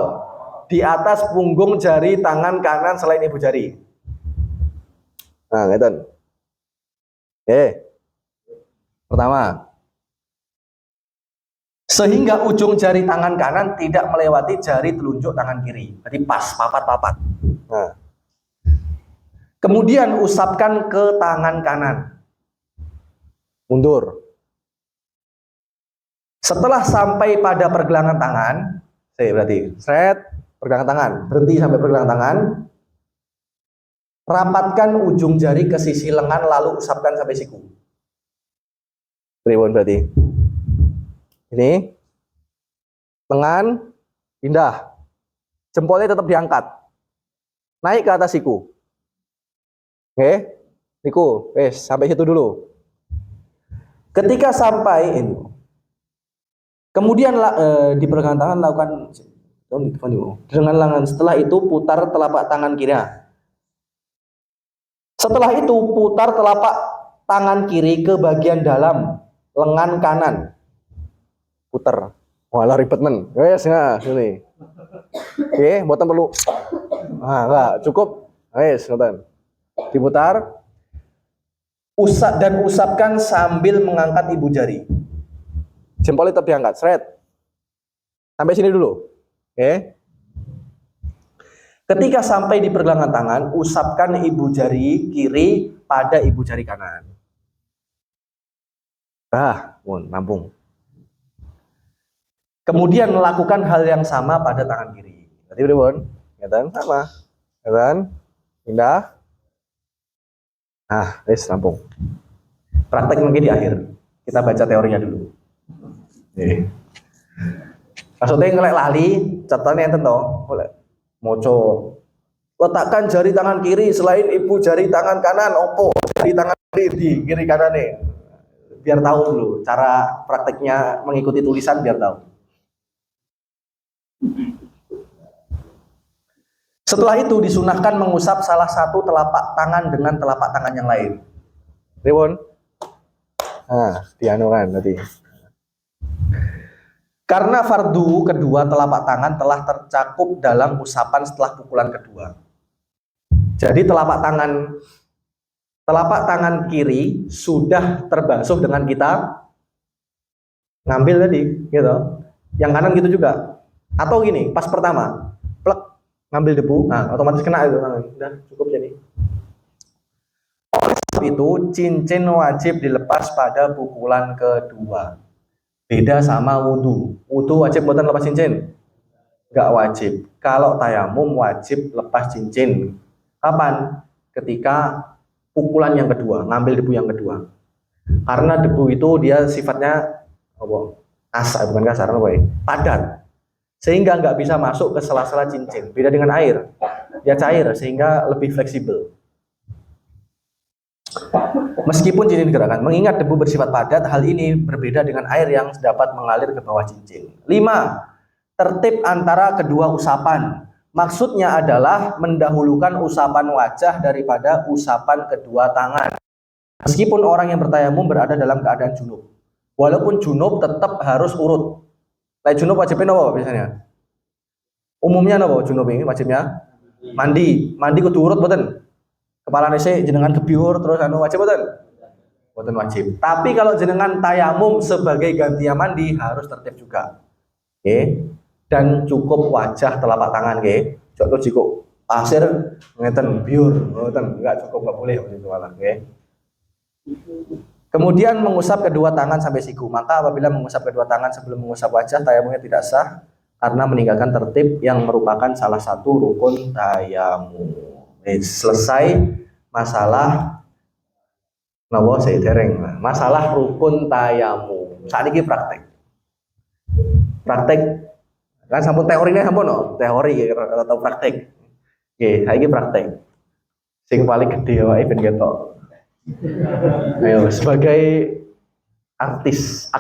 Di atas punggung jari tangan kanan selain ibu jari. Nah, ngeten. Pertama. Sehingga ujung jari tangan kanan tidak melewati jari telunjuk tangan kiri. Jadi pas, papat-papat. Nah. Kemudian usapkan ke tangan kanan. Mundur. Setelah sampai pada pergelangan tangan, berarti pergelangan tangan, berhenti sampai pergelangan tangan. Rapatkan ujung jari ke sisi lengan lalu usapkan sampai siku. Berarti. Ini lengan pindah, jempolnya tetap diangkat, naik ke atas siku. Niku, sampai situ dulu. Ketika sampai ini, kemudian di pergelangan tangan lakukan dengan lengan. Setelah itu putar telapak tangan kiri. Setelah itu putar telapak tangan kiri ke bagian dalam lengan kanan. Putar. Walah ribet men. Sini. Mboten perlu. Enggak, cukup. Ngoten. Diputar. Usapkan sambil mengangkat ibu jari. Jempolnya tetap diangkat, sampai sini dulu. Ketika sampai di pergelangan tangan, usapkan ibu jari kiri pada ibu jari kanan. Nampung. Kemudian melakukan hal yang sama pada tangan kiri. Berarti pripun? Ngeten sama. Ngeten. Pindah. Rampung. Praktek mungkin di akhir. Kita baca teorinya dulu. Maksudnya ngelek lali, catatannya enten to. Moco. Letakkan jari tangan kiri selain ibu jari tangan kanan. Opo? Jari tangan kiri di kiri kanan nih. Biar tahu dulu cara prakteknya mengikuti tulisan biar tahu. Setelah itu disunahkan mengusap salah satu telapak tangan dengan telapak tangan yang lain. Ribon? Nah, dianukan tadi. Karena fardu kedua telapak tangan telah tercakup dalam usapan setelah pukulan kedua. Jadi telapak tangan kiri sudah terbasuh dengan kita ngambil tadi, gitu. Yang kanan gitu juga. Atau gini, pas pertama, plek, ngambil debu, nah otomatis kena itu, nah, udah cukup jadi. Oleh sebab itu, cincin wajib dilepas pada pukulan kedua. Beda sama wudhu. Wudhu wajib buatan lepas cincin? Nggak wajib. Kalau tayamum wajib lepas cincin. Kapan? Ketika pukulan yang kedua, ngambil debu yang kedua. Karena debu itu dia sifatnya kasar, bukan kasar, padat. Sehingga nggak bisa masuk ke sela-sela cincin. Beda dengan air. Dia cair sehingga lebih fleksibel. Meskipun cincin digerakkan, mengingat debu bersifat padat, hal ini berbeda dengan air yang dapat mengalir ke bawah cincin. 5. Tertib antara kedua usapan. Maksudnya adalah mendahulukan usapan wajah daripada usapan kedua tangan. Meskipun orang yang bertayamum berada dalam keadaan junub. Walaupun junub tetap harus urut. Like junub wajibnya apa biasanya? Umumnya apa junub ini wajibnya? Mandi. Mandi kudu urut boten? Kepala nese jenengan kebiur terus wajib boten? Boten wajib. Tapi kalau jenengan tayamum sebagai gantian mandi harus tertib juga. Oke. Dan cukup wajah telapak tangan, oke. Contoh cukup pasir ngeten biur, boten enggak cukup, enggak boleh itu malah, oke. Kemudian mengusap kedua tangan sampai siku. Maka apabila mengusap kedua tangan sebelum mengusap wajah, tayamumnya tidak sah karena meninggalkan tertib yang merupakan salah satu rukun tayamum. Selesai masalah nawa saya dereng. Masalah rukun tayamum. Saat ini praktek kan sampun teorinya sampun no? Teori atau praktek. Oke, saiki praktek. Sing paling gede wae ben ketok. Ayo sebagai aktris,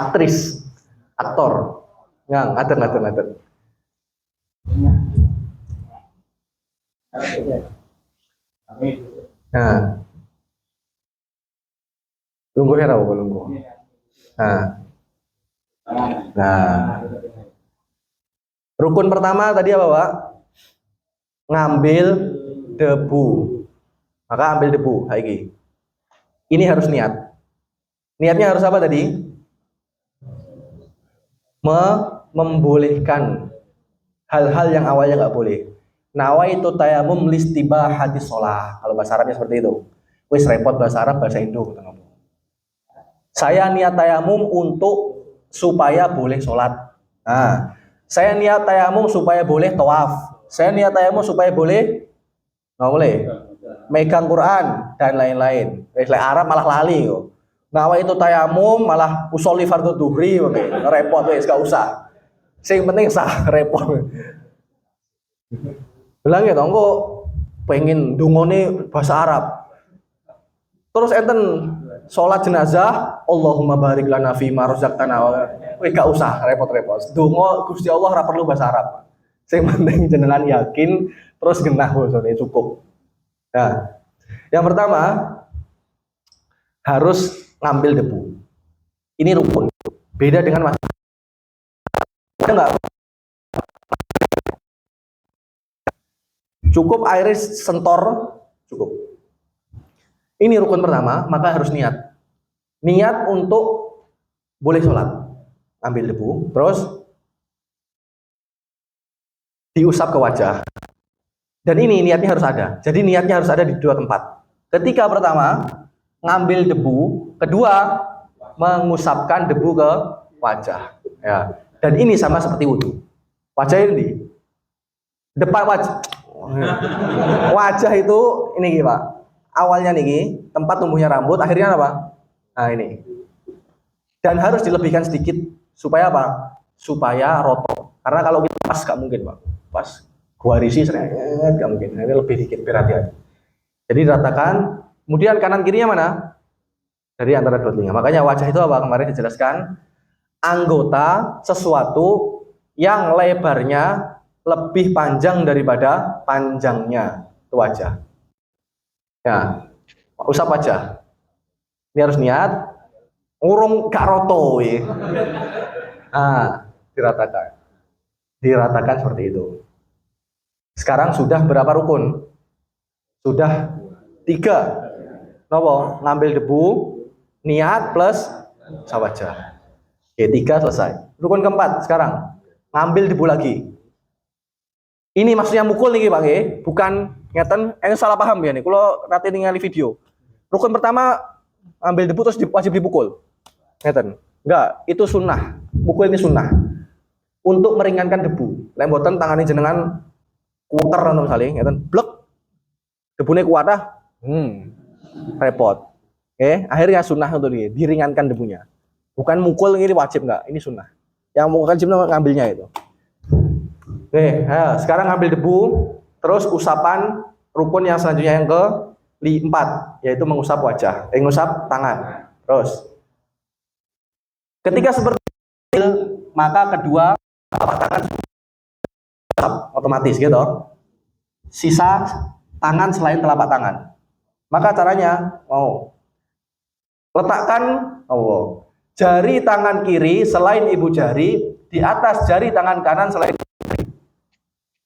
aktor. Ngaten. Nah. Lungguh ya apa lungguh? Nah. Rukun pertama tadi apa, Pak? Ngambil debu. Maka ambil debu, lagi. Ini harus niat. Niatnya harus apa tadi? Membolehkan hal-hal yang awalnya nggak boleh. Nawaitu tayamum listibahati sholah. Kalau bahasa Arabnya seperti itu. Wis repot bahasa Arab, bahasa Indo. Saya niat tayamum untuk supaya boleh sholat. Nah, saya niat tayamum supaya boleh tawaf. Saya niat tayamum supaya boleh megang Quran dan lain-lain. Arab malah lali kok. Nawa itu tayamum malah usolli fardhu dhuhri, repot wis gak usah. Sing penting sah repot. Bilang ya dong kok pengen dungone bahasa Arab. Terus enten sholat jenazah, Allahumma barik lana fi ma razaqtana. Wih gak usah repot-repot. Donga Gusti Allah ora perlu bahasa Arab. Sing penting jenengan yakin terus genah bosone cukup. Nah, yang pertama harus ngambil debu. Ini rukun. Beda dengan mas. Enggak. Cukup air sentor cukup. Ini rukun pertama, maka harus niat. Niat untuk boleh sholat. Ambil debu, terus diusap ke wajah. Dan ini niatnya harus ada. Jadi niatnya harus ada di dua tempat. Ketika pertama, ngambil debu. Kedua, mengusapkan debu ke wajah. Ya. Dan ini sama seperti wudhu. Wajah ini. Depan wajah. Wajah itu, ini Pak. Awalnya nih, tempat tumbuhnya rambut, akhirnya apa? Nah ini. Dan harus dilebihkan sedikit. Supaya apa? Supaya roto. Karena kalau kita pas gak mungkin, Pak. Pas gua risi sering gak mungkin. Ini lebih dikit berhati-hati. Jadi ratakan. Kemudian kanan kirinya mana? Dari antara dua telinga. Makanya wajah itu apa? Kemarin dijelaskan. Anggota sesuatu yang lebarnya lebih panjang daripada panjangnya itu wajah. Ya, usap wajah. Ini harus niat. Urung gak roto ya. Diratakan. Diratakan seperti itu. Sekarang sudah berapa rukun? Sudah 3. Nopo? Ngambil debu, niat plus usap wajah. Oke, 3 selesai. Rukun keempat sekarang. Ngambil debu lagi. Ini maksudnya mukul nih Pak, bukan ngeten, salah paham ya nih. Kalau nanti ningali video. Rukun pertama ambil debu terus wajib dipukul. Ngeten. Enggak, itu sunnah. Mukul ini sunnah. Untuk meringankan debu. Lembotan tangani jenengan kuter atau misalnya ngeten, blek. Debunya kuat repot. Akhirnya sunnah untuk dia, diringankan debunya. Bukan mukul ini wajib enggak, ini sunnah. Yang mau wajib ngambilnya itu. Sekarang ambil debu, terus usapan rukun yang selanjutnya yang ke-4, yaitu mengusap wajah, mengusap tangan. Terus, ketika seperti itu, maka kedua telapak tangan otomatis gitu. Sisa tangan selain telapak tangan. Maka caranya, letakkan jari tangan kiri selain ibu jari di atas jari tangan kanan selain.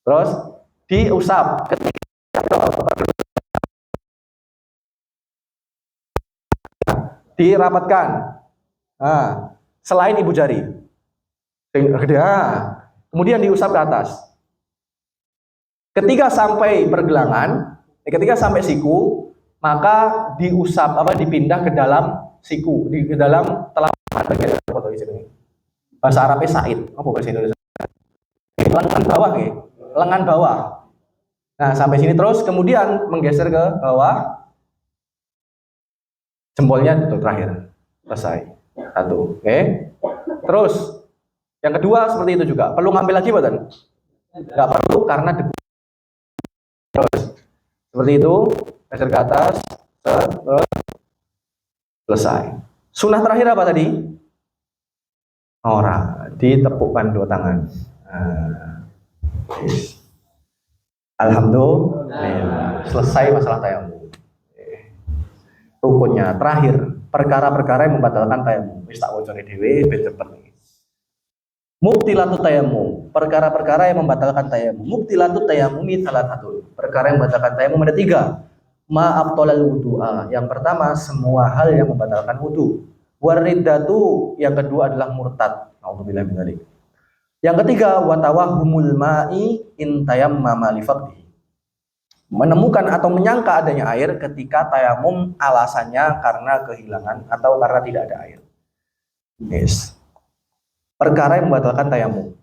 Terus diusap dirapatkan selain ibu jari, kemudian diusap ke atas. Ketika sampai pergelangan, ketika sampai siku, maka diusap dipindah ke dalam siku, ke dalam telapak bahasa Arabnya said, apa bahasa Indonesia? Lengan bawah ya. Lengan bawah. Nah, sampai sini terus kemudian menggeser ke bawah. Jempolnya itu terakhir. Selesai. 1. Oke. Terus yang kedua seperti itu juga. Perlu ngambil lagi badan? Enggak perlu karena debu. Terus seperti itu, geser ke atas, terus selesai. Sunnah terakhir apa tadi? Ditepukkan 2 tangan. Alhamdulillah, selesai masalah tayamum. Rukunnya terakhir, perkara-perkara yang membatalkan tayamum. Wis tak wocone dhewe ben cepet iki. Mubtilatut tayamum, perkara-perkara yang membatalkan tayamum. Mubtilatut tayamumi salatun. Perkara yang membatalkan tayamum ada 3. Ma'abtalal wudu'a. Yang pertama, semua hal yang membatalkan wudu. Wariddatu, yang kedua adalah murtad. Nauzubillah min dzalik. Yang ketiga, watawahumul ma'i in tayammama li faqdihi. Menemukan atau menyangka adanya air ketika tayamum alasannya karena kehilangan atau karena tidak ada air. Yes. Perkara yang membatalkan tayamum.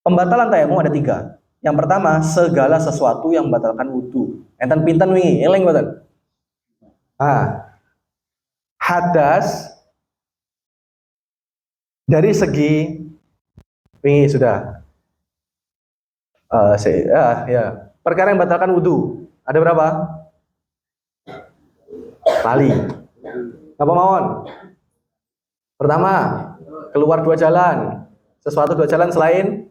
Pembatalan tayamum ada 3. Yang pertama, segala sesuatu yang membatalkan wudu. Enten pinten wingi, eling mboten? Hadas dari segi wingi sudah. Perkara yang membatalkan wudu ada berapa? Lali. Apa mawon? Pertama, keluar 2 jalan. Sesuatu 2 jalan selain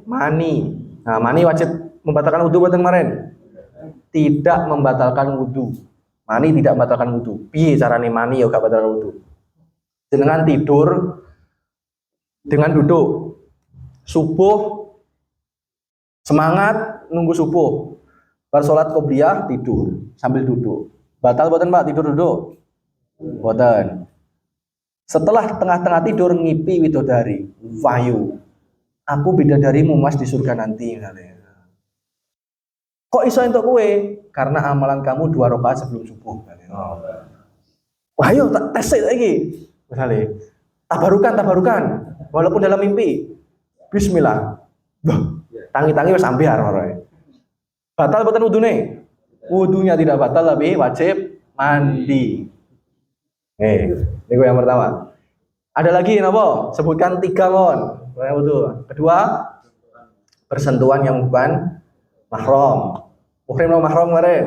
mani. Nah, mani wajib membatalkan wudu buat kemarin? Tidak membatalkan wudu. Mani tidak membatalkan wudu. Piye carane mani ya gak batalkan wudu? Dengan tidur, dengan duduk. Subuh semangat nunggu subuh. Bar salat qobliyah tidur sambil duduk. Batal boten Pak tidur duduk? Boten. Setelah tengah-tengah tidur ngipi widodari, wahyu. Aku bidadarimu Mas di surga nanti. Kok iso entuk kowe? Karena amalan kamu 2 rakaat sebelum subuh. Wah, ayo tak tes lagi. Misalnya, tabarukan. Walaupun dalam mimpi. Bismillah. Tangi-tangi wis ambiar ora. Batal boten wudune? Wudunya tidak batal tapi wajib mandi. Ini yang pertama. Ada lagi napa? Sebutkan 3 mon. Wudu. Kedua, bersentuhan yang bukan mahram. Muhrim napa mahram kemarin?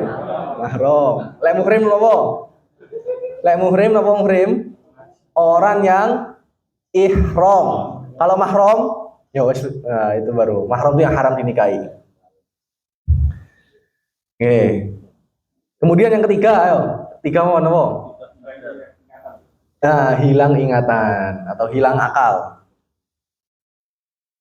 Mahram. Lek muhrim napa? Lek muhrim napa muhrim? Orang yang ihram. Kalau mahram Ya wes, nah, itu baru mahram itu yang haram dinikahi. Oke. Kemudian yang ketiga, ayo. Tiga mau apa? Nah, hilang ingatan atau hilang akal.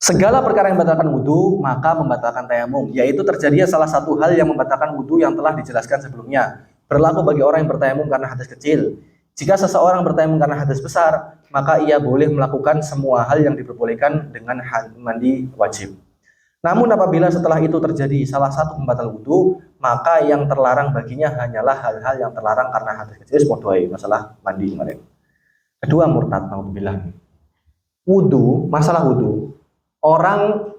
Segala perkara yang membatalkan wudhu, maka membatalkan tayamum, yaitu terjadinya salah satu hal yang membatalkan wudhu yang telah dijelaskan sebelumnya. Berlaku bagi orang yang bertayamum karena hadas kecil. Jika seseorang bertayamum karena hadas besar, maka ia boleh melakukan semua hal yang diperbolehkan dengan mandi wajib. Namun apabila setelah itu terjadi salah satu pembatal wudhu, maka yang terlarang baginya hanyalah hal-hal yang terlarang karena hadas kecil, seperti masalah mandi kemarin. Kedua, murtad, naudzubillah. Wudhu, masalah wudhu. Orang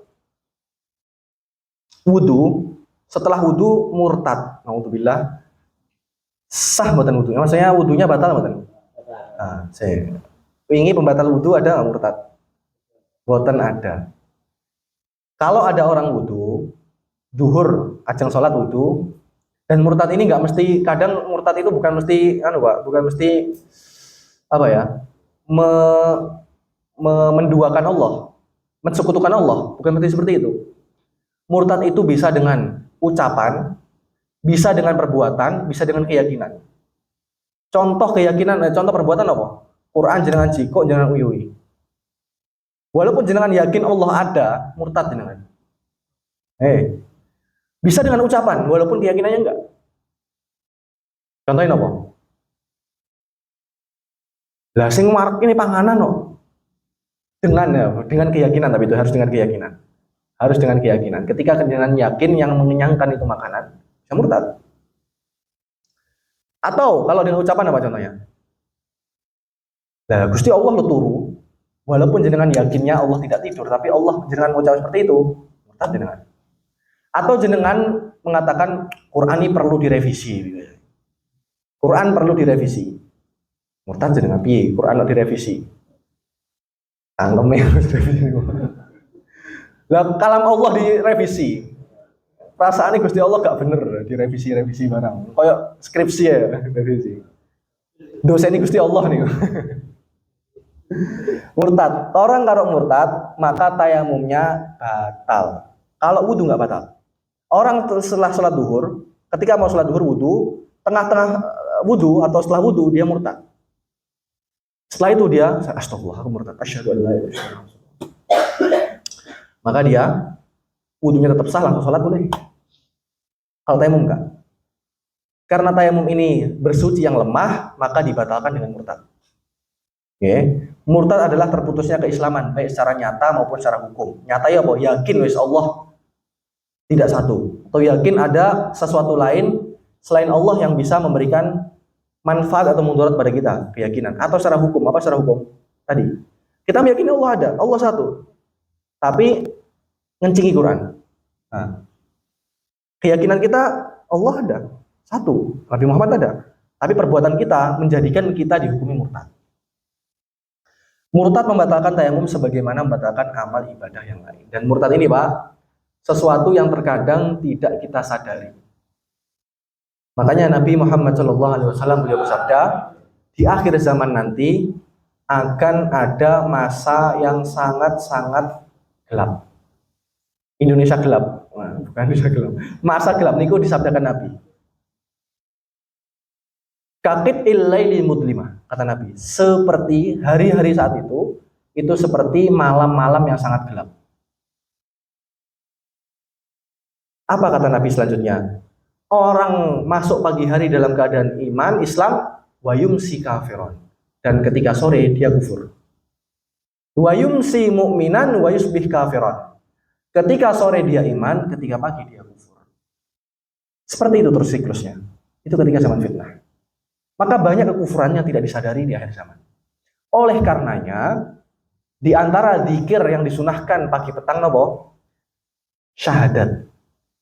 wudhu, setelah wudhu murtad, naudzubillah, sah buatan wudhunya. Maksudnya wudhunya batal buatan. Nah, saya ini pembatal wudhu ada nggak murtad? Buatan ada. Kalau ada orang wudhu, duhur, ajang sholat wudhu, dan murtad ini nggak mesti, kadang murtad itu bukan mesti, bukan mesti apa ya, menduakan Allah, mensekutukan Allah, bukan berarti seperti itu. Murtad itu bisa dengan ucapan, bisa dengan perbuatan, bisa dengan keyakinan. Contoh keyakinan, contoh perbuatan apa? Quran jenengan jiko, jenengan uyui. Walaupun jenengan yakin Allah ada, murtad jenengan. Bisa dengan ucapan, walaupun keyakinannya enggak. Contohnya apa? Lah sing marek ini panganan no. Dengan keyakinan, tapi itu harus dengan keyakinan. Harus dengan keyakinan. Ketika jenengan yakin yang mengenyangkan itu makanan, bisa murtad. Atau kalau dengan ucapan apa contohnya? Nah, Gusti Allah lo turu, walaupun jenengan yakinnya Allah tidak tidur, tapi Allah jenengan mengucap seperti itu, murtad jenengan. Atau jenengan mengatakan Quran ini perlu direvisi. Quran perlu direvisi. Murtad jenengan piye? Quran direvisi. Tangkeme harus direvisi. Lah kalam Allah direvisi. Perasaan Gusti Allah gak bener direvisi-revisi barang. Kayak skripsi ya direvisi. Dosen ini Gusti Allah nih. Murtad. Orang kalau murtad, maka tayamumnya batal. Kalau wudhu nggak batal. Orang setelah sholat duhur, ketika mau sholat duhur wudhu, tengah-tengah wudhu atau setelah wudhu dia murtad. Setelah itu dia, astagfirullah, aku murtad. Asyhadu an la ilaha illallah. Maka dia wudhunya tetap sah, langsung sholat boleh. Kalau tayamum enggak. Karena tayamum ini bersuci yang lemah, maka dibatalkan dengan murtad. Oke. Murtad adalah terputusnya keislaman, baik secara nyata maupun secara hukum. Nyata ya bahwa yakin wis Allah tidak satu, atau yakin ada sesuatu lain selain Allah yang bisa memberikan manfaat atau mudarat pada kita, keyakinan. Atau secara hukum, apa secara hukum? Tadi kita meyakini Allah ada, Allah satu, tapi ngencingi Quran. Nah, keyakinan kita Allah ada satu, Nabi Muhammad ada, tapi perbuatan kita menjadikan kita dihukumi murtad. Murtad membatalkan tayamum sebagaimana membatalkan amal ibadah yang lain. Dan murtad ini, Pak, sesuatu yang terkadang tidak kita sadari. Makanya Nabi Muhammad SAW beliau bersabda, di akhir zaman nanti akan ada masa yang sangat-sangat gelap. Indonesia gelap. Nah, bukan Indonesia gelap. Masa gelap niku disabdakan Nabi. Kakit illaili mudlimah, kata Nabi, seperti hari-hari saat itu seperti malam-malam yang sangat gelap. Apa kata Nabi selanjutnya? Orang masuk pagi hari dalam keadaan iman, Islam, wayumsi kafiron, dan ketika sore dia kufur. Wayumsi mu'minan wayusbih kafiron, ketika sore dia iman, ketika pagi dia kufur. Seperti itu terus siklusnya. Itu ketika zaman fitnah. Maka banyak kekufuran yang tidak disadari di akhir zaman. Oleh karenanya, di antara zikir yang disunahkan pagi petang nopo? Syahadat.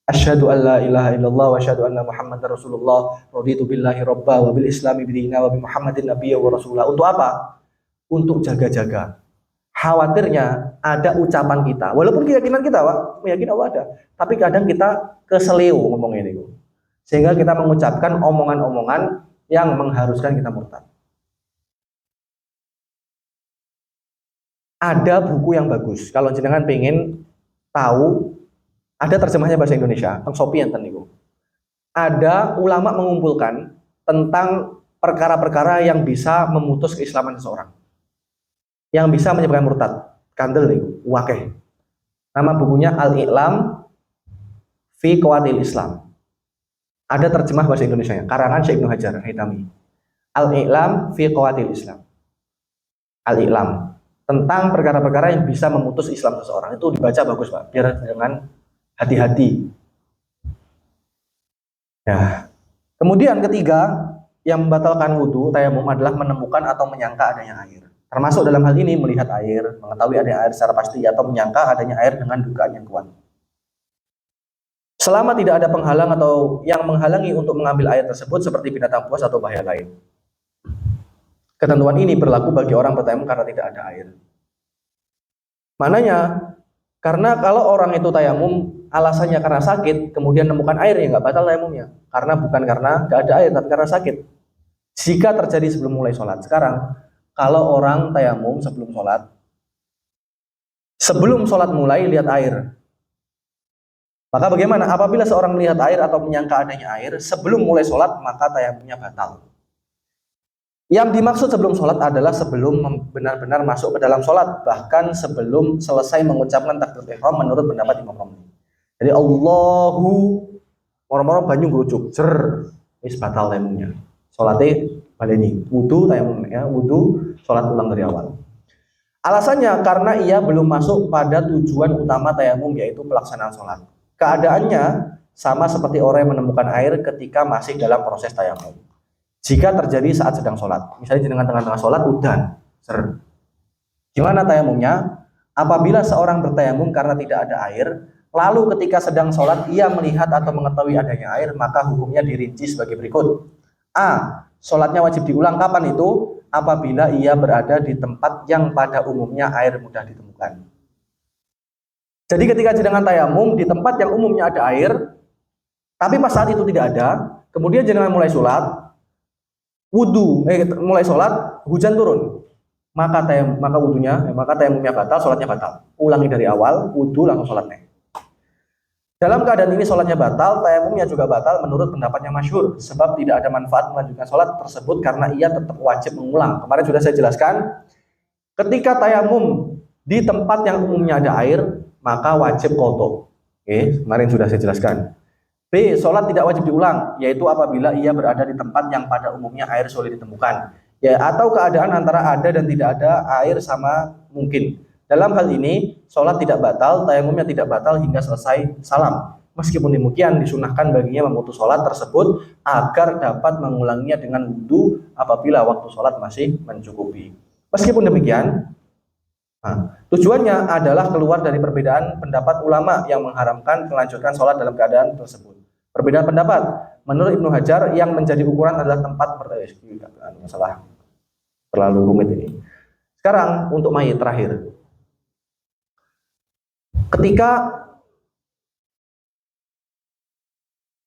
Asyhadu an la ilaha illallah wa asyhadu anna Muhammadar Rasulullah, raditu billahi robba wa bil islami bidina wa bi Muhammadin nabiyya wa rasulah. Untuk apa? Untuk jaga-jaga. Khawatirnya ada ucapan kita, walaupun keyakinan kita, Pak, meyakini Allah ada, tapi kadang kita keseleo ngomong ini, sehingga kita mengucapkan omongan-omongan yang mengharuskan kita murtad. Ada buku yang bagus. Kalau jenengan pengen tahu, ada terjemahnya bahasa Indonesia, teng Shopee enten niku. Ada ulama mengumpulkan tentang perkara-perkara yang bisa memutus keislaman seseorang, yang bisa menyebabkan murtad. Kandel niku, wakeh. Nama bukunya Al-I'lam fi Qawaidil Islam. Ada terjemah bahasa Indonesia, karangan Syekh Ibnu Hajar Haytami. Al-I'lam fi Qawaidil Islam. Al-I'lam tentang perkara-perkara yang bisa memutus Islam seseorang. Itu dibaca bagus, Pak, biar dengan hati-hati. Ya. Kemudian ketiga, yang membatalkan wudhu tayamum adalah menemukan atau menyangka adanya air. Termasuk dalam hal ini melihat air, mengetahui adanya air secara pasti, atau menyangka adanya air dengan dugaan yang kuat. Selama tidak ada penghalang atau yang menghalangi untuk mengambil air tersebut seperti binatang buas atau bahaya lain. Ketentuan ini berlaku bagi orang bertayamum karena tidak ada air. Mananya, karena kalau orang itu tayamum alasannya karena sakit, kemudian menemukan air, ya nggak batal tayamumnya. Karena bukan karena nggak ada air, tapi karena sakit. Jika terjadi sebelum mulai sholat. Sekarang, kalau orang tayamum sebelum sholat mulai lihat air, maka bagaimana? Apabila seorang melihat air atau menyangka adanya air sebelum mulai sholat, maka tayamumnya batal. Yang dimaksud sebelum sholat adalah sebelum benar-benar masuk ke dalam sholat, bahkan sebelum selesai mengucapkan takbiratul ihram menurut pendapat Imam Romli. Jadi Allahu moro-moro banyu gerucuk, wis batal tayamumnya. Sholatnya baleni, wudu tayamum ya, wudu sholat ulang dari awal. Alasannya karena ia belum masuk pada tujuan utama tayamum, yaitu pelaksanaan sholat. Keadaannya sama seperti orang yang menemukan air ketika masih dalam proses tayamum. Jika terjadi saat sedang sholat, misalnya dengan tengah-tengah sholat udan, gimana tayamumnya? Apabila seorang bertayamum karena tidak ada air, lalu ketika sedang sholat ia melihat atau mengetahui adanya air, maka hukumnya dirinci sebagai berikut. A. Sholatnya wajib diulang kapan itu? Apabila ia berada di tempat yang pada umumnya air mudah ditemukan. Jadi ketika jenengan tayamum di tempat yang umumnya ada air, tapi pas saat itu tidak ada, kemudian jenengan mulai sholat, mulai sholat, hujan turun, maka tayamumnya batal, sholatnya batal. Ulangi dari awal, wudu langsung sholatnya. Dalam keadaan ini sholatnya batal, tayamumnya juga batal menurut pendapat yang masyhur, sebab tidak ada manfaat melanjutkan sholat tersebut karena ia tetap wajib mengulang. Kemarin sudah saya jelaskan, ketika tayamum di tempat yang umumnya ada air, maka wajib qadha. Oke, kemarin sudah saya jelaskan. B. Sholat tidak wajib diulang, yaitu apabila ia berada di tempat yang pada umumnya air sulit ditemukan, ya, atau keadaan antara ada dan tidak ada air sama mungkin. Dalam hal ini, sholat tidak batal, tayamumnya tidak batal hingga selesai salam. Meskipun demikian, disunahkan baginya memutus sholat tersebut agar dapat mengulanginya dengan wudhu apabila waktu sholat masih mencukupi. Meskipun demikian, tujuannya adalah keluar dari perbedaan pendapat ulama yang mengharamkan melanjutkan sholat dalam keadaan tersebut. Perbedaan pendapat menurut Ibnu Hajar yang menjadi ukuran adalah tempat masalah terlalu rumit ini. Sekarang untuk mayit terakhir. Ketika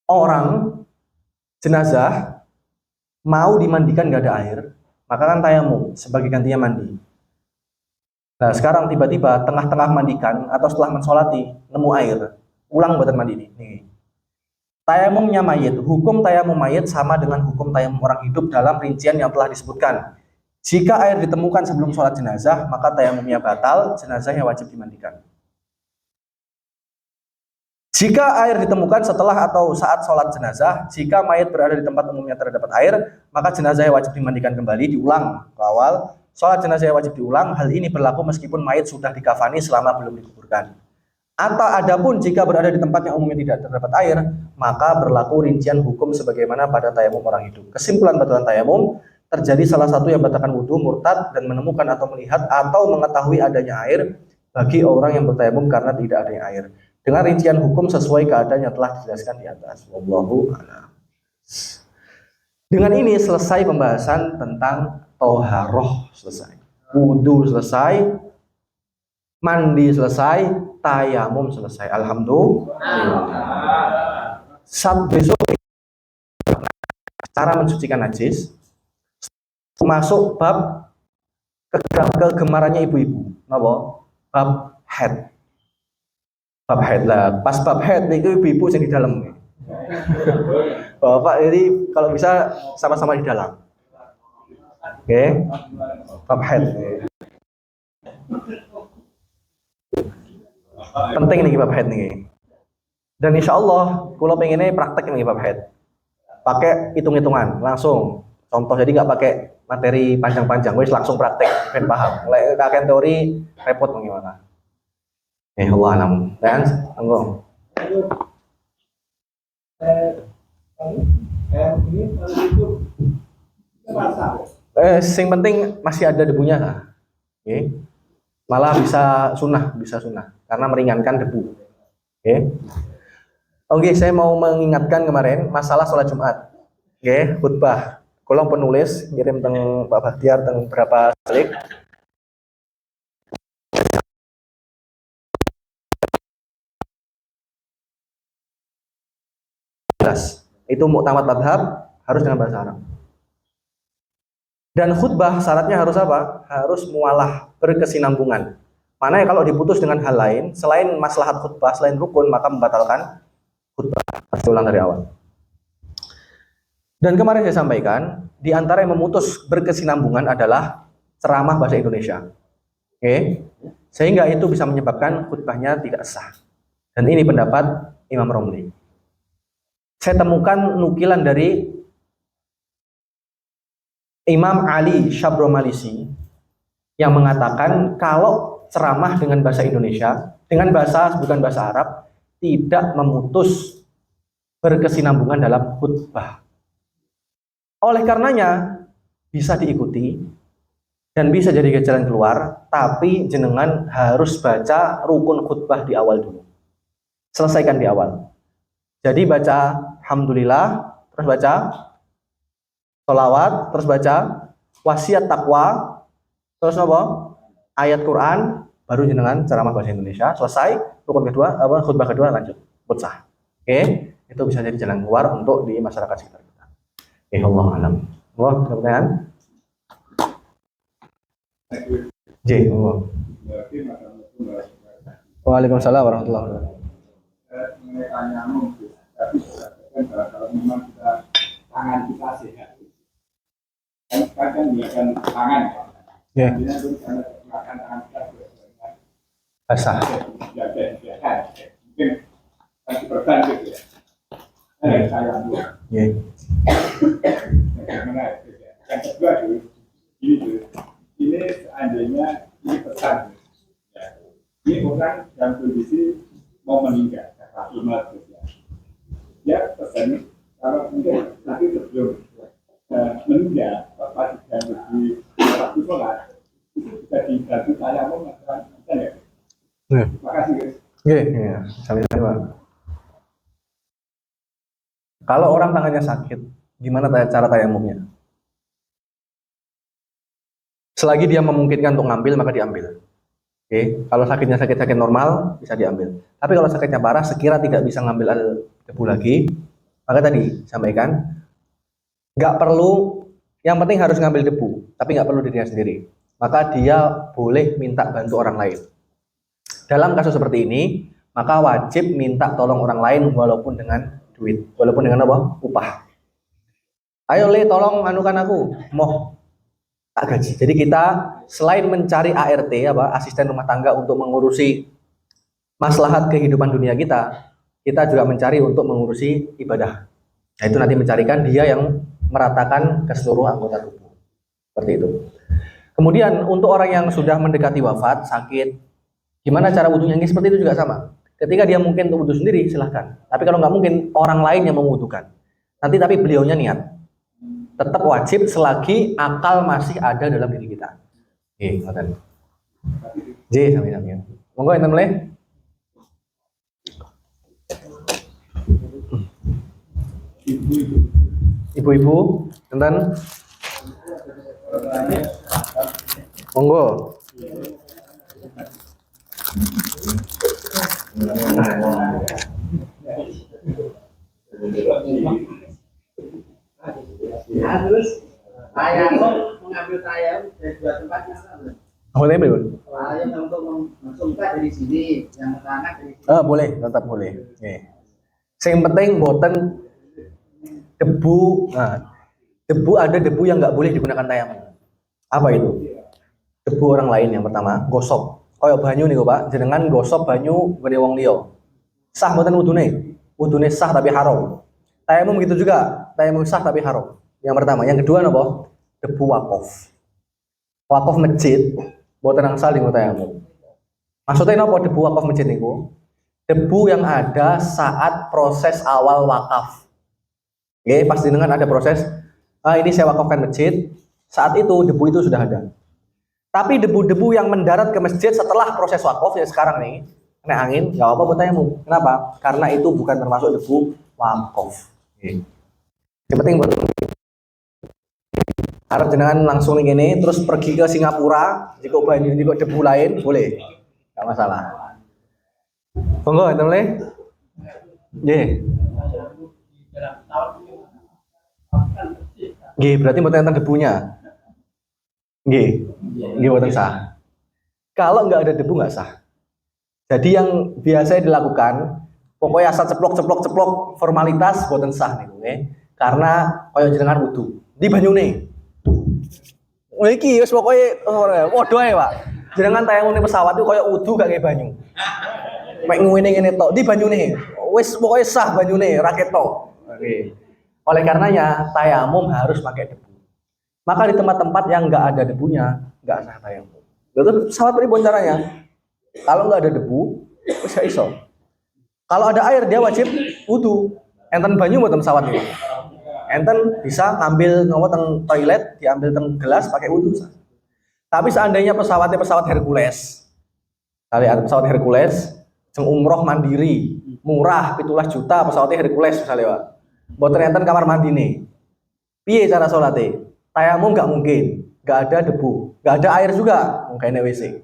orang jenazah mau dimandikan nggak ada air, maka kan tayamum sebagai gantinya mandi. Nah sekarang tiba-tiba tengah-tengah mandikan atau setelah mensolati nemu air, ulang buatan mandi ini. Nih. Tayamumnya mayit, hukum tayamum mayit sama dengan hukum tayamum orang hidup dalam rincian yang telah disebutkan. Jika air ditemukan sebelum sholat jenazah, maka tayamumnya batal, jenazahnya wajib dimandikan. Jika air ditemukan setelah atau saat sholat jenazah, jika mayit berada di tempat umumnya terdapat air, maka jenazahnya wajib dimandikan kembali, diulang ke awal. Sholat jenazahnya wajib diulang, hal ini berlaku meskipun mayit sudah dikafani selama belum dikuburkan. Atau adapun jika berada di tempat yang umumnya tidak terdapat air, maka berlaku rincian hukum sebagaimana pada tayamum orang hidup. Kesimpulan batalan tayamum, terjadi salah satu yang batalkan wudhu, murtad, dan menemukan atau melihat atau mengetahui adanya air bagi orang yang bertayamum karena tidak adanya air. Dengan rincian hukum sesuai keadaan yang telah dijelaskan di atas. Wallahu a'lam. Dengan ini selesai pembahasan tentang toharoh selesai, wudhu selesai, mandi selesai, tayamum selesai. Alhamdulillah. Besok cara mensucikan najis, masuk bab kegemarannya ibu-ibu. Napa? Bab head. Bab head lah. Pas bab head itu ibu-ibu yang di dalam. Bapak jadi kalau bisa sama-sama di dalam. Oke. Bab head. Penting nih bab head nih. Dan insya Allah, kalau pengennya praktek nih bab head. Pakai hitung-hitungan langsung. Contoh jadi nggak pakai materi panjang-panjang, wis langsung praktek, ben paham. Lek kakek teori repot gimana? Allah alam. Dan anggo. Sing penting masih ada debunya kah? Oke. Malah bisa sunnah karena meringankan debu. Oke. Oke, saya mau mengingatkan kemarin masalah sholat Jumat. Oke, khutbah. Kolom penulis kirim teng Pak Bahtiar teng berapa klik. Jelas. Itu muktamad madhab harus dengan bahasa Arab. Dan khutbah syaratnya harus apa? Harus mualah, berkesinambungan. Mana ya kalau diputus dengan hal lain, selain maslahat khutbah, selain rukun, maka membatalkan khutbah. Harus ulang dari awal. Dan kemarin saya sampaikan, di antara yang memutus berkesinambungan adalah ceramah bahasa Indonesia. Oke? Sehingga itu bisa menyebabkan khutbahnya tidak sah. Dan ini pendapat Imam Romli. Saya temukan nukilan dari Imam Ali Syabromalisi yang mengatakan kalau ceramah dengan bahasa Indonesia, dengan bahasa bukan bahasa Arab, tidak memutus berkesinambungan dalam khutbah. Oleh karenanya bisa diikuti dan bisa jadi jalan keluar, tapi jenengan harus baca rukun khutbah di awal dulu. Selesaikan di awal. Jadi baca alhamdulillah, terus baca sholawat, terus baca wasiat takwa, terus apa? Ayat Quran, baru jenengan ceramah bahasa Indonesia, selesai, rukun kedua, khutbah kedua lanjut, sah. Oke, itu bisa jadi jalan keluar untuk di masyarakat sekitar kita. Allah alam. Allah, pertanyaan? J. Allah. Waalaikumsalam warahmatullahi wabarakatuh. Kalau memang kita tangan kita sehat, kan menggunakan tangan. Ya. Menggunakan tangan kita Basah. Mungkin masih berban gitu ya. Saya dulu. Ya. Bagaimana? Yang kedua dulu, ini seandainya ini pesan. Ya. Ini orang yang kondisi mau meninggal, kata imat ya. Ya pesan kalau mungkin nanti sebelum meninggal, bapak sudah di waktu sholat itu bisa dibantu saya mau melakukan ya. Terima kasih guys. Iya, sama-sama. Kalau orang tangannya sakit, gimana cara tayamumnya? Selagi dia memungkinkan untuk ngambil, maka diambil. Oke, kalau sakitnya sakit normal, bisa diambil. Tapi kalau sakitnya parah, sekira tidak bisa ngambil debu lagi, maka tadi sampaikan, nggak perlu, yang penting harus ngambil debu, tapi nggak perlu dirinya sendiri. Maka dia boleh minta bantu orang lain. Dalam kasus seperti ini, maka wajib minta tolong orang lain walaupun dengan duit, walaupun dengan apa? Upah. Ayo Le, tolong anukan aku, mau tak gaji. Jadi kita selain mencari ART asisten rumah tangga untuk mengurusi maslahat kehidupan dunia kita juga mencari untuk mengurusi ibadah. Nah, itu nanti mencarikan dia yang meratakan ke seluruh anggota tubuh. Seperti itu. Kemudian untuk orang yang sudah mendekati wafat, sakit, gimana cara wudhunya? Seperti itu juga sama. Ketika dia mungkin untuk wudhu sendiri, silahkan. Tapi kalau nggak mungkin, orang lain yang memwudhukan. Tapi beliaunya niat. Tetap wajib selagi akal masih ada dalam diri kita. Oke, ngoten. J sami-sami. Monggo enten mulai. Ibu-ibu, enten. Monggo. Terus saya mengambil tayang dari 2 Boleh belum? Yang untuk mensungkat dari sini, yang kanan dari sini. Boleh, tetap boleh. Oke. Yang penting boten debu. Nah, debu ada debu yang nggak boleh digunakan tayamum. Apa itu? Debu orang lain yang pertama, gosok. Kayak banyu nih Pak, jenengan gosok banyu gede wong liya. Sah boten wudune? Wudune sah tapi haram. Tayamum gitu juga, tayamum sah tapi haram. Yang pertama, yang kedua napa? Debu wakaf. Wakaf masjid boten angsal ning tayamum. Maksudnya napa debu wakaf masjid niku? Debu yang ada saat proses awal wakaf. Oke, pas jenengan ada proses, ini saya wakafkan masjid, saat itu debu itu sudah ada. Tapi debu-debu yang mendarat ke masjid setelah proses wakaf ya sekarang nih, kena angin, nggak apa-apa buat tayamum. Kenapa? Karena itu bukan termasuk debu wakaf. Oke. Yang penting buat harap jenengan langsung ini terus pergi ke Singapura, jika banyu, jika debu lain boleh, nggak masalah. Monggo, enten le. Nggih. Nggih, berarti mboten enten debunya. Nggih. Nggih mboten sah. Kalau nggak ada debu nggak sah. Jadi yang biasa dilakukan pokoknya asal ceplok formalitas mboten sah niku nggih. Karena kaya jenengan wudu. Di banyune. Iki wis pokoke padha ae, Pak. Jenengan tayamum ning pesawat itu kaya wudu gak kayak banyu. Mek ngene tok, di banyune. Wis pokoke sah banyune, ra ketok. Oke. Oleh karenanya tayamum harus pakai debu. Maka di tempat-tempat yang nggak ada debunya, nggak sah tayamum. Lalu pesawat pripun caranya? Kalau nggak ada debu, wis gak iso. Kalau ada air dia wajib wudu. Enten banyu mboten pesawat iki. Enten bisa ngambil teng toilet, diambil teng gelas pakai wudu. Tapi seandainya pesawatnya pesawat Hercules, kalian pesawat Hercules, jeng umroh mandiri, murah 17 juta pesawatnya Hercules misalnya, Pak. Mboten enten kamar mandi nih. Piye cara salate? Tayamum nggak mungkin, nggak ada debu, nggak ada air juga, mungkin WC.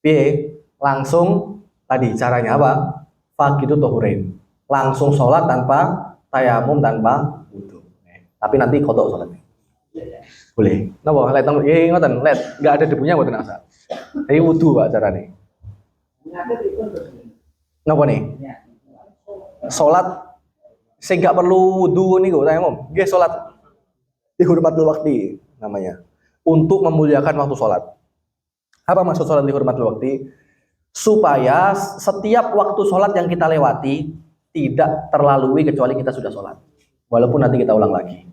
Piye? Langsung tadi caranya apa? Faqidu tohurin. Langsung sholat tanpa tayamum, tanpa wudu. Tapi nanti kodok sholatnya. Boleh. Napa? Let ngoten, let nggak ada debunya mboten asal. Jadi wudu Pak carane. Napa nih? Sholat sing nggak perlu wudu niku tayamum. Nggih sholat dihormatul waktu namanya. Untuk memuliakan waktu sholat. Apa maksud sholat dihormatul waktu? Supaya setiap waktu sholat yang kita lewati tidak terlalui kecuali kita sudah sholat. Walaupun nanti kita ulang lagi.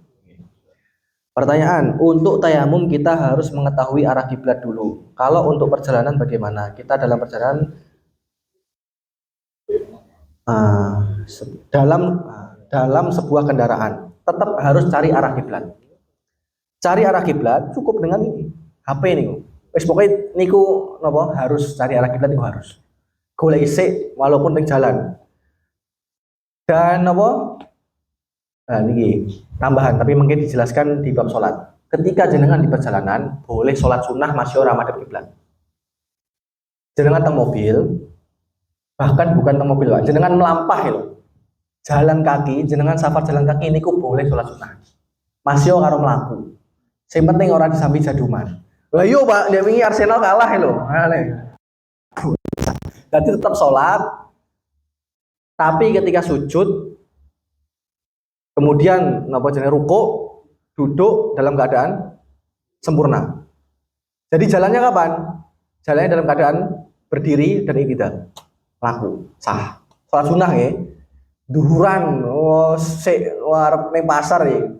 Pertanyaan, untuk tayamum kita harus mengetahui arah kiblat dulu. Kalau untuk perjalanan bagaimana? Kita dalam perjalanan dalam sebuah kendaraan tetap harus cari arah kiblat. Cari arah kiblat cukup dengan ini HP niku. Wis pokoke niku napa harus cari arah kiblat niku harus. Golek isik walaupun teng jalan. Dan napa? Nah niki tambahan tapi mungkin dijelaskan di bab sholat. Ketika jenengan di perjalanan boleh sholat sunnah masih ora madhep kiblat. Jenengan teng mobil, bahkan bukan teng mobil, Pak. Jenengan melampah lho. Jalan kaki, jenengan safar jalan kaki niku boleh sholat sunnah. Masih karo mlaku. Sing penting orang disambi jaduman. Lah yo Pak, dia wingi Arsenal kalah lho. Jadi tetap sholat. Tapi ketika sujud kemudian napa jenenge ruku, duduk dalam keadaan sempurna. Jadi jalannya kapan? Jalannya dalam keadaan berdiri dan iktidal. Laku, sah. Sholat sunnah ya. Duhuran, arep ning pasar ya.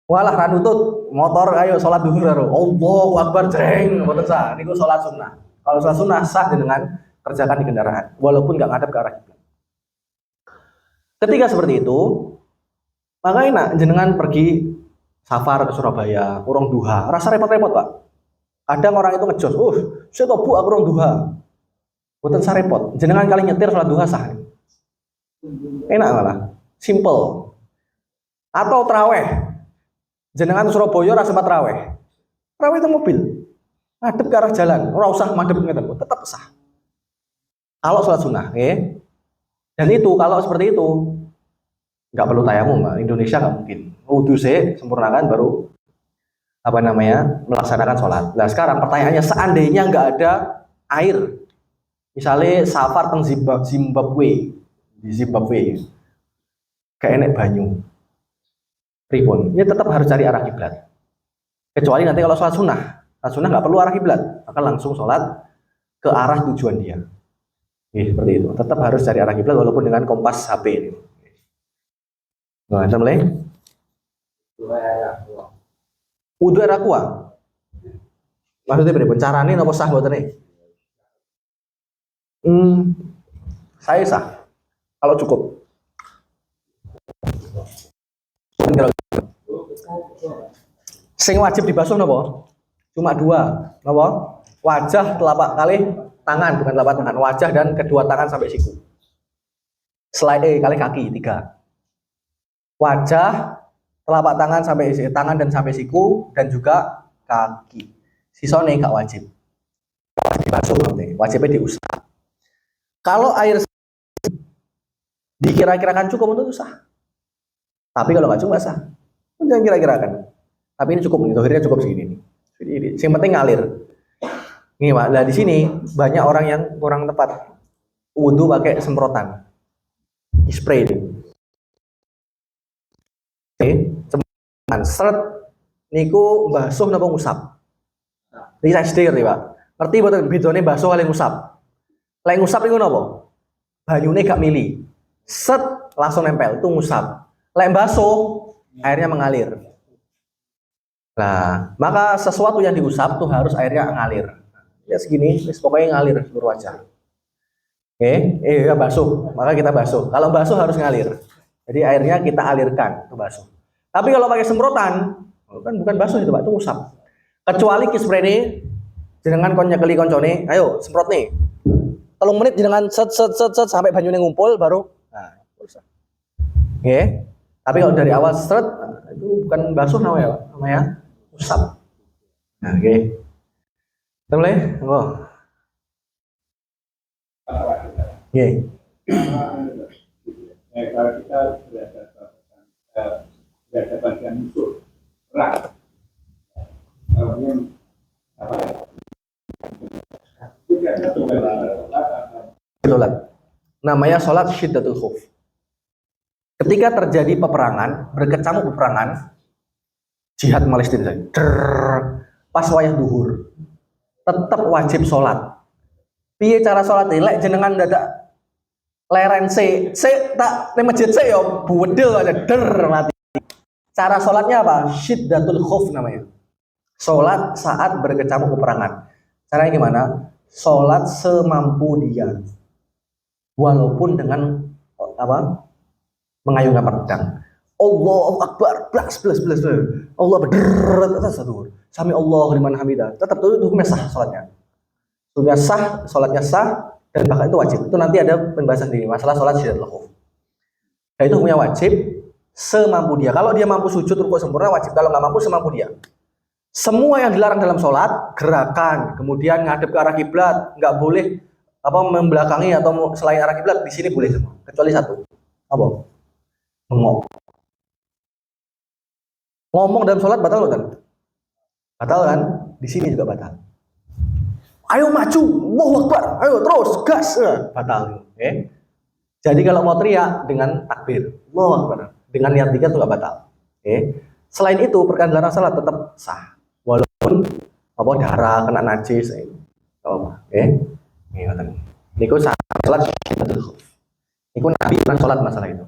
Walah ra nutut motor ayo sholat duhur karo Allahu Akbar jreng mboten sah niku sholat sunnah. Kalau sholat sunnah sah dengan kerjakan di kendaraan walaupun nggak ngadep ke arah kiblat. Ketika seperti itu maka enak jenengan pergi safar ke Surabaya urung duha rasa repot-repot Pak. Kadang orang itu ngejos, saya tahu Bu aku urung duha. Mboten sah repot. Jenengan kali nyetir sholat duha sah. Enak malah, simple. Atau traweh. Jenengan Surabaya ora sempat raweh. Raweh itu mobil. Ngadep ke arah jalan, ora usah madhep ngeten, tetap sah. Kalau sholat sunnah, ya. Dan itu kalau seperti itu nggak perlu tayamum, Indonesia nggak mungkin. Wudu sih sempurnakan baru melaksanakan sholat. Nah sekarang pertanyaannya, seandainya nggak ada air, misalnya safar teng Zimbabwe, di Zimbabwe, kayak enek banyu, pripun? Ya tetap harus cari arah kiblat. Kecuali nanti kalau sholat sunnah nggak perlu arah kiblat, maka langsung sholat ke arah tujuan dia. Seperti itu. Tetap harus cari arah kiblat walaupun dengan kompas HP ini. Nah, kita mulai. Wudu era kuah. Maksudnya beri carane napa sah mboten nih? Saya sah. Kalau cukup. Sing wajib dibasuh napa? Cuma dua. Napa? Wajah, telapak kali tangan, bukan telapak tangan. Wajah dan kedua tangan sampai siku. Kali kaki 3. Wajah, telapak tangan dan sampai siku, dan juga kaki. Sisone gak wajib. Dibasuh nanti. Wajibnya diusap. Kalau air dikira-kirakan cukup untuk sah. Tapi kalau nggak cukup sah. Jangan kira-kirakan. Tapi ini cukup nih, akhirnya cukup segini nih. Yang penting ngalir. Nih Pak, nah di sini banyak orang yang kurang tepat. Wudu pakai semprotan. Spray ini. Oke, semprotan. Seret niku basuh napa ngusap. Iki saya sedher Pak. Ngerti boten bedane basuh kali ngusap. Lek ngusap niku napa? Banyune gak mili. Set langsung nempel, itu ngusap. Lek basuh airnya mengalir. Nah, maka sesuatu yang diusap tuh harus airnya ngalir. Ya segini, pokoknya ngalir seluruh wajah. Oke, ya basuh, maka kita basuh. Kalau basuh harus ngalir. Jadi airnya kita alirkan, itu basuh. Tapi kalau pakai semprotan, kan bukan basuh itu Pak, itu ngusap. Kecuali kisprene jenengan kon nyekeli koncone, ayo semprot nih. 3 menit jenengan set sampai banyune ngumpul baru nah, usah. Oke. Tapi kalau dari awal seret itu bukan basuh namanya usap. Nah, oke. Kita mulai. Oke. Kalau kita berhadapan dengan musuh perang, Sholat. Namanya sholat syiddatul khauf. Ketika terjadi peperangan, berkecamuk peperangan, jihad Palestina, pas wayah duhur, tetap wajib sholat. Piye cara sholat? Lek jenengan dadak leren tak ning masjid yo budel aja mati. Cara sholatnya apa? Syiddatul khauf namanya. Sholat saat berkecamuk peperangan. Caranya gimana? Sholat semampu dia, walaupun dengan mengayunkan pedang. Allahu Akbar, blas. Allah berderet satu. Sami Allah liman hamidah. Tetap itu hukumnya sah sholatnya. Hukumnya sah, sholatnya sah, dan bahkan itu wajib. Itu nanti ada pembahasan di masalah sholat syiddatul khauf. Nah, itu hukumnya wajib semampu dia. Kalau dia mampu sujud rukuk sempurna wajib. Kalau nggak mampu semampu dia. Semua yang dilarang dalam sholat, gerakan, kemudian ngadep ke arah kiblat, nggak boleh membelakangi atau selain arah kiblat, di sini boleh semua. Kecuali satu, apa? Ngomong dalam sholat batal kan? Batal kan? Di sini juga batal. Ayo maju, Allahu Akbar, ayo terus gas, batal. Okay? Jadi kalau mau teriak dengan takbir, Allahu Akbar, dengan niat zikir itu nggak batal. Okay? Selain itu perkara dilarang sholat tetap sah. Walaupun darah kena najis itu apa niku salat niku Nabi pernah sholat masalah itu.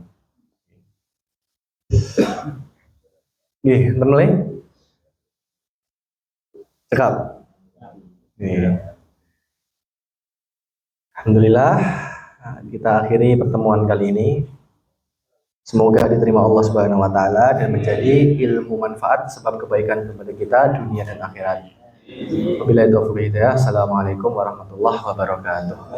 Nggih, enten mulai cekap. Alhamdulillah kita akhiri pertemuan kali ini. Semoga diterima Allah Subhanahu wa taala dan menjadi ilmu manfaat sebab kebaikan kepada kita dunia dan akhirat. Wabillahi taufiq hidayah. Assalamualaikum warahmatullahi wabarakatuh.